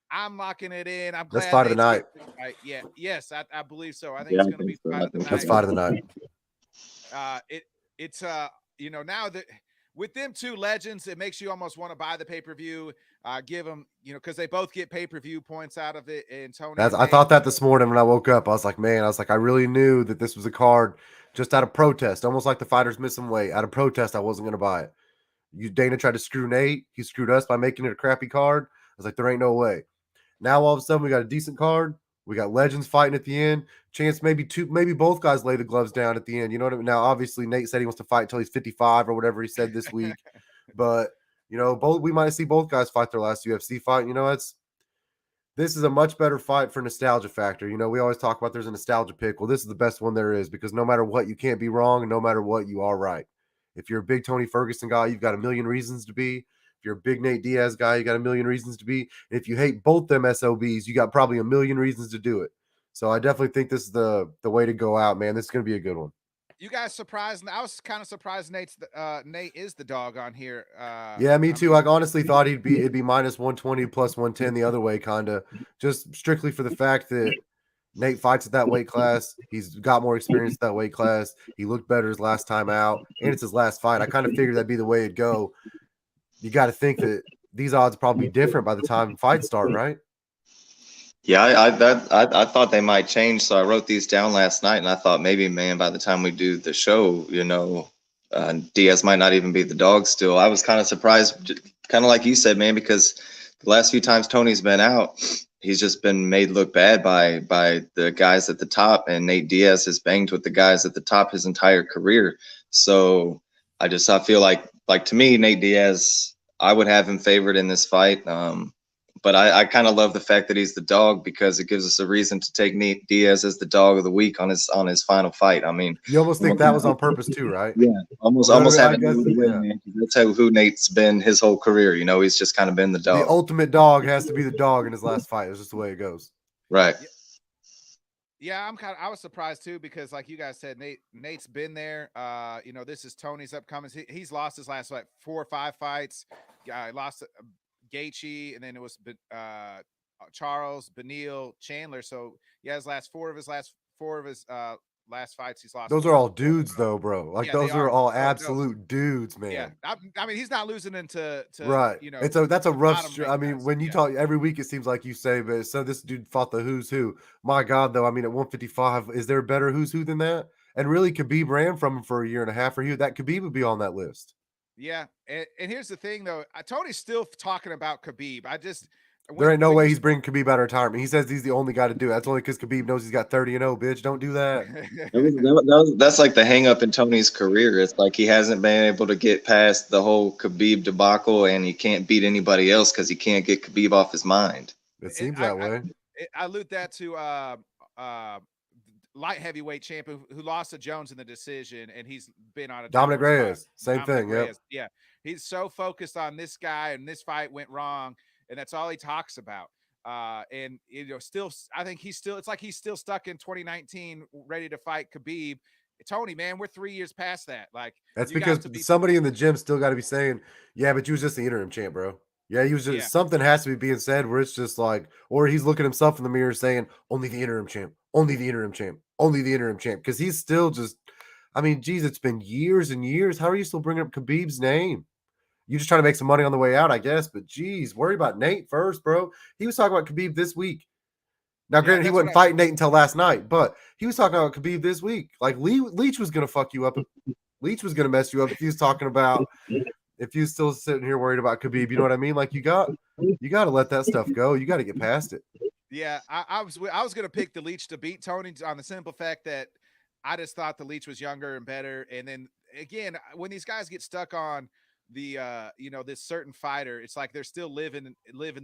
I'm locking it in. I'm glad. That's fight of the night. Yeah. Yes, I believe so. I think it's going to be fight of the night. That's fight of the night. It's now that with them two legends, it makes you almost want to buy the pay-per-view. Give them, because they both get pay-per-view points out of it. And Tony, I thought that this morning when I woke up. I was like, I really knew that this was a card just out of protest, almost like the fighters missing weight. Out of protest, I wasn't going to buy it. Dana tried to screw Nate. He screwed us by making it a crappy card. I was like, there ain't no way. Now all of a sudden we got a decent card. We got legends fighting at the end. Chance maybe both guys lay the gloves down at the end. You know what I mean? Now obviously Nate said he wants to fight until he's 55 or whatever he said this week. But we might see both guys fight their last UFC fight. This is a much better fight for nostalgia factor. We always talk about there's a nostalgia pick. Well, this is the best one there is, because no matter what, you can't be wrong, and no matter what, you are right. If you're a big Tony Ferguson guy, you've got a million reasons to be. If you're a big Nate Diaz guy, you got a million reasons to be. And if you hate both them SOBs, you got probably a million reasons to do it. So I definitely think this is the way to go out, man. This is going to be a good one. You guys surprised? I was kind of surprised Nate is the dog on here. Yeah, me too. I honestly thought it'd be minus 120 plus 110 the other way, kind of, just strictly for the fact that Nate fights at that weight class. He's got more experience at that weight class. He looked better his last time out, and it's his last fight. I kind of figured that'd be the way it'd go. You got to think that these odds probably different by the time fights start, right? Yeah, I thought they might change, so I wrote these down last night, and I thought maybe, man, by the time we do the show, Diaz might not even be the dog still. I was kind of surprised, kind of like you said, man, because the last few times Tony's been out, he's just been made look bad by the guys at the top, and Nate Diaz has banged with the guys at the top his entire career. So I feel like to me, Nate Diaz, I would have him favored in this fight. But I kind of love the fact that he's the dog because it gives us a reason to take Nate Diaz as the dog of the week on his final fight. I mean, You almost think that was on purpose too, right? yeah, almost You know what I have mean? it I guess, the way, yeah. man. 'Cause that's who Nate's been his whole career. You know, he's just kind of been the The dog. ultimate dog has to be the dog in his last fight. It's just the way it goes. Right. Yeah, I was surprised too because, like you guys said, Nate's been there. You know, this is Tony's upcoming. He's lost his last 4 or 5 fights. Lost Gaethje, and then it was Charles, Beneil, Chandler. So yeah, his last four of his last fights he's lost. Those are all dudes, though, bro. Like, Yeah, those they are are. all No, absolute dudes, yeah, man. I mean, he's not losing into Right. you know, That's a rough. bottom I ranked mean, guys. when you Yeah. talk every week, it seems like you say, but so this dude fought the who's who. My God, though, I mean, at 155, is there a better who's who than that? And really, Khabib ran from him for a year and a half. For you, that Khabib would be on that list. Yeah, and here's the thing though, Tony's still talking about Khabib. I just There ain't no way he's bringing Khabib out of retirement. He says he's the only guy to do it. That's only because Khabib knows he's got 30-0, bitch. Don't do that. That's like the hang up in Tony's career. It's like he hasn't been able to get past the whole Khabib debacle, and he can't beat anybody else because he can't get Khabib off his mind. It seems that way. I allude that to light heavyweight champion who lost to Jones in the decision, and he's been on a Dominic downward Reyes, spiral. same thing. Yep. Yeah, he's so focused on this guy, and this fight went wrong, and that's all he talks about. And you know, still, I think it's like he's still stuck in 2019, ready to fight Khabib. Tony, man, we're 3 years past that. Like, that's because somebody in the gym still got to be saying, yeah, but you was just the interim champ, bro. Yeah, he was just something has to be being said where it's just like, or he's looking himself in the mirror saying, only the interim champ, only the interim champ, only the interim champ. Because he's still just, I mean, geez, it's been years and years. How are you still bringing up Khabib's name? You just trying to make some money on the way out, I guess. But geez, worry about Nate first, bro. He was talking about Khabib this week. Now, granted, he wasn't fighting Nate until last night, but he was talking about Khabib this week. Like, Leach was going to fuck you up. Leach was going to mess you up if he was talking about, if you still sitting here worried about Khabib. You know what I mean? Like, you got to let that stuff go. You got to get past it. Yeah, I was going to pick the Leach to beat Tony on the simple fact that I just thought the Leach was younger and better. And then again, when these guys get stuck on the you know, this certain fighter, it's like they're still living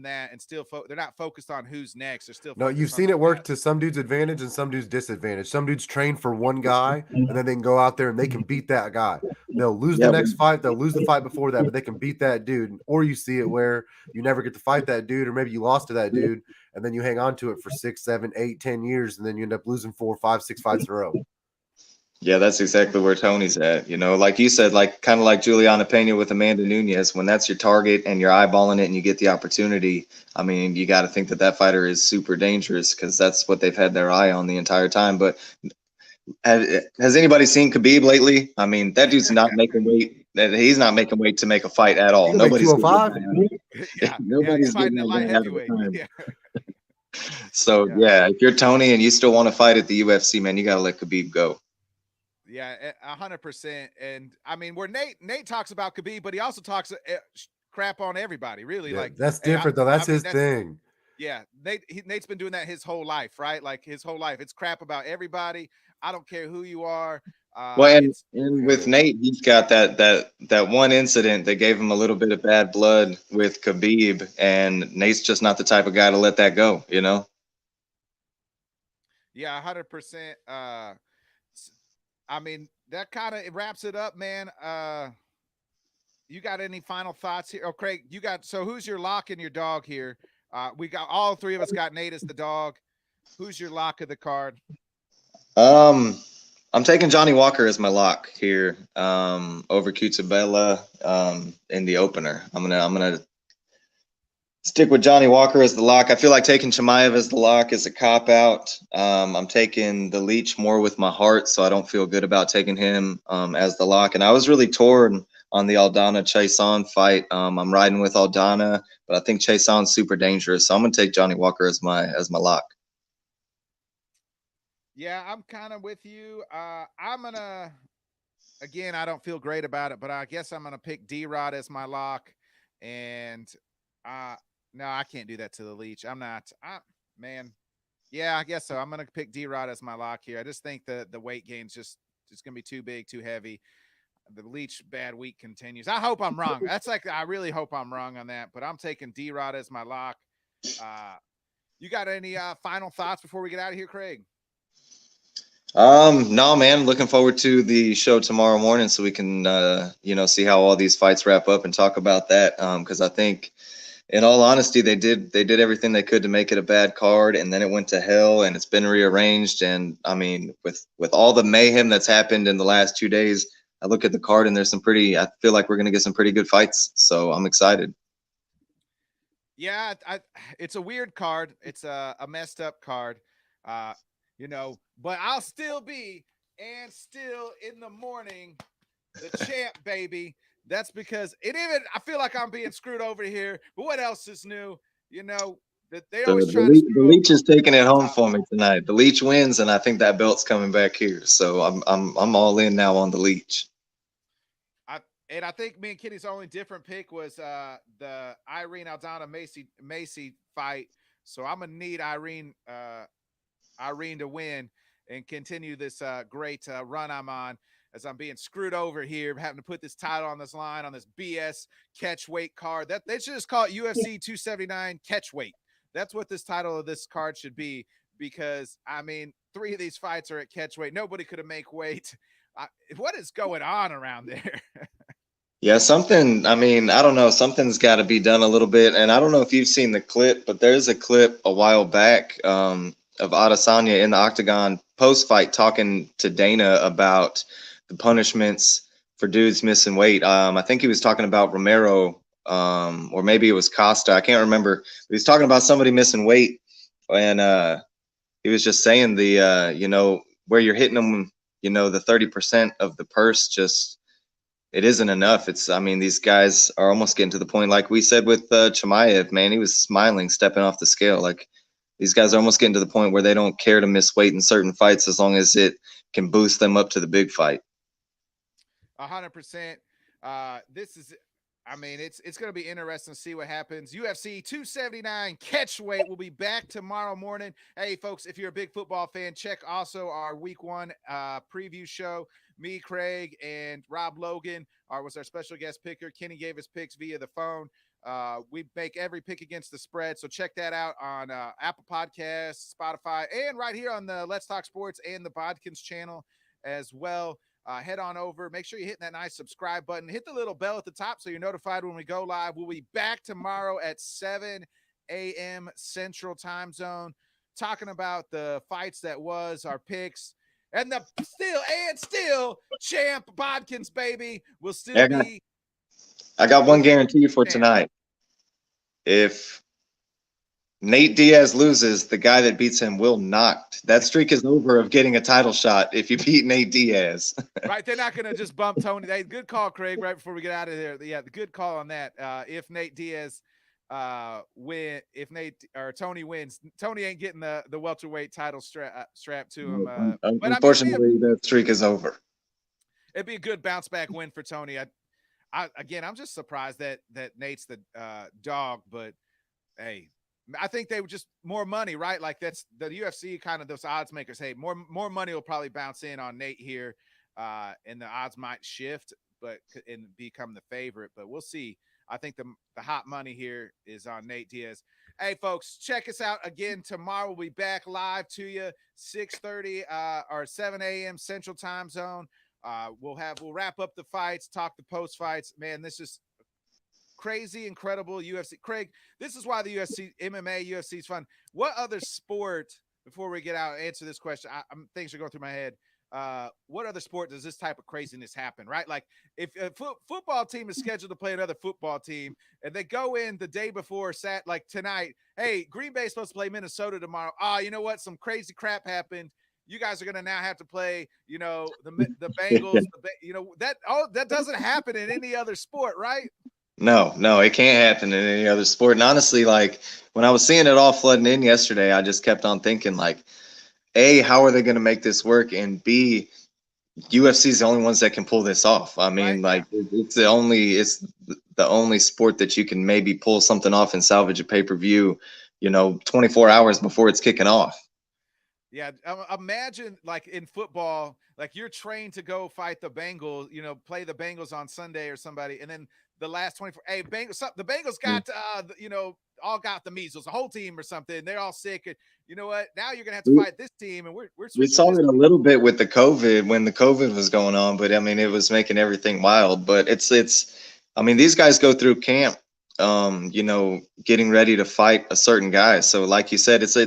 that, and still they're not focused on who's next. They're still you've seen it work to some dudes' advantage and some dudes' disadvantage. Some dudes train for one guy and then they can go out there and they can beat that guy. They'll lose the next fight, they'll lose the fight before that, but they can beat that dude. Or you see it where you never get to fight that dude, or maybe you lost to that dude and then you hang on to it for 6, 7, 8, 10 years, and then you end up losing 4, 5, 6 fights in a row. Yeah, that's exactly where Tony's at. You know, like you said, like kind of like Juliana Pena with Amanda Nunes. When that's your target and you're eyeballing it and you get the opportunity, I mean, you got to think that fighter is super dangerous because that's what they've had their eye on the entire time. But has anybody seen Khabib lately? I mean, that dude's not making weight. He's not making weight to make a fight at all. Nobody's 205. Nobody's fighting at light heavyweight. Yeah. So yeah, if you're Tony and you still want to fight at the UFC, man, you got to let Khabib go. Yeah, 100%. And I mean, where Nate talks about Khabib, but he also talks crap on everybody. Really, like that's different though. That's his thing. Yeah, Nate's been doing that his whole life, right? Like his whole life, it's crap about everybody. I don't care who you are. Well, and with Nate, he's got that one incident that gave him a little bit of bad blood with Khabib, and Nate's just not the type of guy to let that go, you know? Yeah, 100%. I mean, that kind of wraps it up, man. You got any final thoughts here? Oh, Craig, so who's your lock and your dog here? We got all three of us got Nate as the dog. Who's your lock of the card? I'm taking Johnny Walker as my lock here, over Cutabella, in the opener. I'm gonna stick with Johnny Walker as the lock. I feel like taking Chimaev as the lock is a cop out. I'm taking the Leach more with my heart, so I don't feel good about taking him as the lock. And I was really torn on the Aldana Chason fight. I'm riding with Aldana, but I think Chason's super dangerous, so I'm gonna take Johnny Walker as my lock. Yeah, I'm kind of with you. I'm gonna, again, I don't feel great about it, but I guess I'm gonna pick D-Rod as my lock. And no, I can't do that to the Leach. Man. Yeah, I guess so. I'm gonna pick D-Rod as my lock here. I just think the weight gain's just gonna be too big, too heavy. The Leach bad week continues. I hope I'm wrong. I really hope I'm wrong on that, but I'm taking D-Rod as my lock. You got any final thoughts before we get out of here, Craig? No, man, looking forward to the show tomorrow morning so we can, see how all these fights wrap up and talk about that. Because I think, in all honesty, they did everything they could to make it a bad card, and then it went to hell, and it's been rearranged. And I mean, with all the mayhem that's happened in the last 2 days, I look at the card and I feel like we're gonna get some pretty good fights. So I'm excited. Yeah, it's a weird card. It's a messed up card. But I'll still be and still in the morning, the champ, baby. That's because I feel like I'm being screwed over here. But what else is new? That they always try to The Leech is taking it home for me tonight. The Leech wins, and I think that belt's coming back here. So I'm all in now on the Leech. I think me and Kitty's only different pick was the Irene Aldana Macy fight. So I'm gonna need Irene to win and continue this great run I'm on, as I'm being screwed over here, having to put this title on this line on this BS catch weight card. That they should just call it UFC 279 catch weight. That's what this title of this card should be, because I mean, 3 of these fights are at catch weight. Nobody could have make weight. What is going on around there? Yeah, I mean, I don't know. Something's got to be done a little bit. And I don't know if you've seen the clip, but there's a clip a while back of Adesanya in the octagon post-fight talking to Dana about the punishments for dudes missing weight. I think he was talking about Romero, or maybe it was Costa. I can't remember. But he was talking about somebody missing weight. And he was just saying where you're hitting them, the 30% of the purse just – it isn't enough. I mean, these guys are almost getting to the point, like we said with Chimaev, man, he was smiling, stepping off the scale. Like, these guys are almost getting to the point where they don't care to miss weight in certain fights as long as it can boost them up to the big fight. 100%. It's going to be interesting to see what happens. UFC 279 catch weight will be back tomorrow morning. Hey, folks, if you're a big football fan, check also our week 1 preview show. Me, Craig, and Rob Logan was our special guest picker. Kenny gave us picks via the phone. We make every pick against the spread, so check that out on Apple Podcasts, Spotify, and right here on the Let's Talk Sports and the Bodkins channel as well. Head on over. Make sure you're hitting that nice subscribe button. Hit the little bell at the top so you're notified when we go live. We'll be back tomorrow at 7 a.m. Central Time Zone, talking about the fights that was, our picks, and the still champ Bodkins, baby, will still be. I got one guarantee for tonight. If Nate Diaz loses, the guy that beats him will not. That streak is over of getting a title shot if you beat Nate Diaz. Right, they're not going to just bump Tony. Good call, Craig, right before we get out of there. Yeah, the good call on that. If Nate Diaz if Tony wins, Tony ain't getting the welterweight title strap to him. Unfortunately, that streak is over. It'd be a good bounce back win for Tony. I'm just surprised that Nate's the dog, but hey, I think they were just more money, right? Like, that's the UFC kind of those odds makers. Hey, more money will probably bounce in on Nate here, and the odds might shift, and become the favorite. But we'll see. I think the hot money here is on Nate Diaz. Hey, folks, check us out again tomorrow. We'll be back live to you 6:30 or 7 a.m. Central Time Zone. We'll wrap up the fights, talk the post fights. Man, this is crazy, incredible UFC. Craig, this is why the UFC, MMA, UFC is fun. What other sport, before we get out, answer this question? Things are going through my head. What other sport does this type of craziness happen, right? Like, if a football team is scheduled to play another football team and they go in the day before, like tonight, hey, Green Bay's supposed to play Minnesota tomorrow. You know what? Some crazy crap happened. You guys are going to now have to play, the Bengals. That doesn't happen in any other sport, right? No, it can't happen in any other sport. And honestly, like, when I was seeing it all flooding in yesterday, I just kept on thinking, like, A, how are they going to make this work? And B, UFC is the only ones that can pull this off. I mean, right. Like, it's the only sport that you can maybe pull something off and salvage a pay-per-view, 24 hours before it's kicking off. Yeah, imagine, like, in football, like, you're trained to go fight the Bengals, play the Bengals on Sunday or somebody, and then the last 24. Hey, the Bengals got all got the measles, the whole team or something. They're all sick. And you know what? Now you're gonna have to fight this team, and we're we saw it a little bit with the COVID when the COVID was going on, but I mean it was making everything wild. But it's I mean, these guys go through camp, getting ready to fight a certain guy. So like you said, it's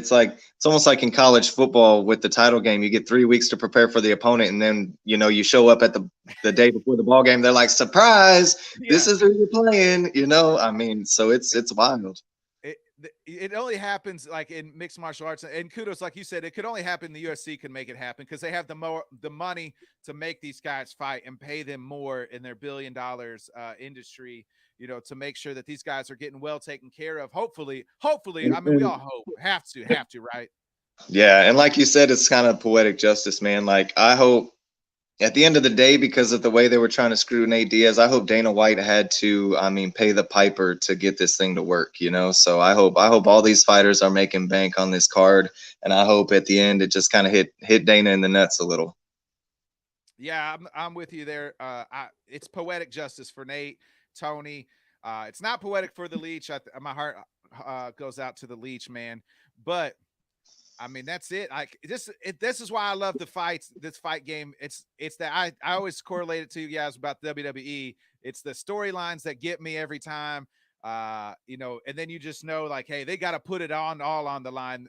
almost like in college football with the title game. You get 3 weeks to prepare for the opponent, and then you show up at the day before the ball game. They're like, surprise, this is who you're playing. I mean, so it's wild. It only happens like in mixed martial arts, and kudos, like you said, it could only happen. The UFC can make it happen because they have the money to make these guys fight and pay them more in their $1 billion industry, to make sure that these guys are getting well taken care of. Hopefully, I mean, we all hope have to, right? Yeah, and like you said, it's kind of poetic justice, man. Like I hope at the end of the day, because of the way they were trying to screw Nate Diaz, I hope Dana White had to, pay the piper to get this thing to work, So I hope all these fighters are making bank on this card, and I hope at the end it just kind of hit Dana in the nuts a little. Yeah, I'm with you there. It's poetic justice for Nate, Tony. It's not poetic for the Leech. My heart goes out to the Leech, man. But I mean, that's it. This is why I love the fights. This fight game. It's that I always correlate it to you guys about WWE. It's the storylines that get me every time. And then you just know, like, hey, they got to put it all on the line.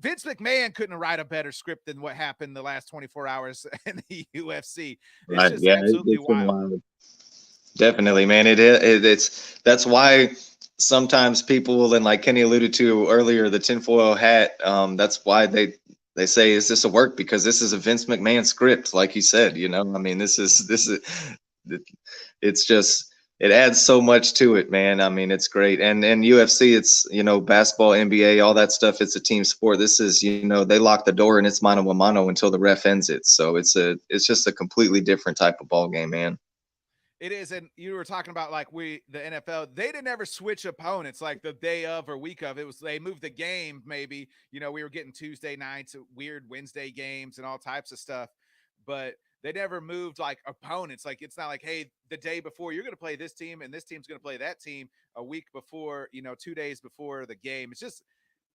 Vince McMahon couldn't write a better script than what happened the last 24 hours in the UFC. It's just absolutely wild. Definitely, man. That's why sometimes people, and like Kenny alluded to earlier, the tinfoil hat, that's why they say, is this a work? Because this is a Vince McMahon script, like you said, I mean, it adds so much to it, man. I mean, it's great. And UFC, it's, basketball, NBA, all that stuff. It's a team sport. This is, they lock the door and it's mano a mano until the ref ends it. So it's just a completely different type of ball game, man. It is, and you were talking about like the NFL, they didn't ever switch opponents like the day of or week of. It was they moved the game maybe. We were getting Tuesday nights, weird Wednesday games, and all types of stuff, but they never moved like opponents. Like it's not like, hey, the day before you're going to play this team and this team's going to play that team a week before, 2 days before the game. It's just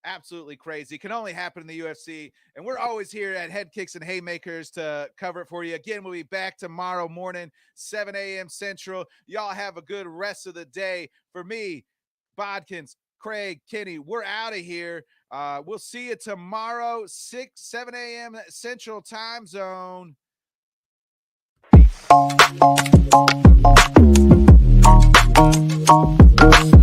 absolutely crazy. It can only happen in the UFC, and we're always here at Headkicks and Haymakers to cover it for you. Again, we'll be back tomorrow morning, 7 a.m. Central. Y'all have a good rest of the day. For me, Bodkins, Craig, Kenny, we're out of here. We'll see you tomorrow, 7 a.m. Central Time Zone. Peace.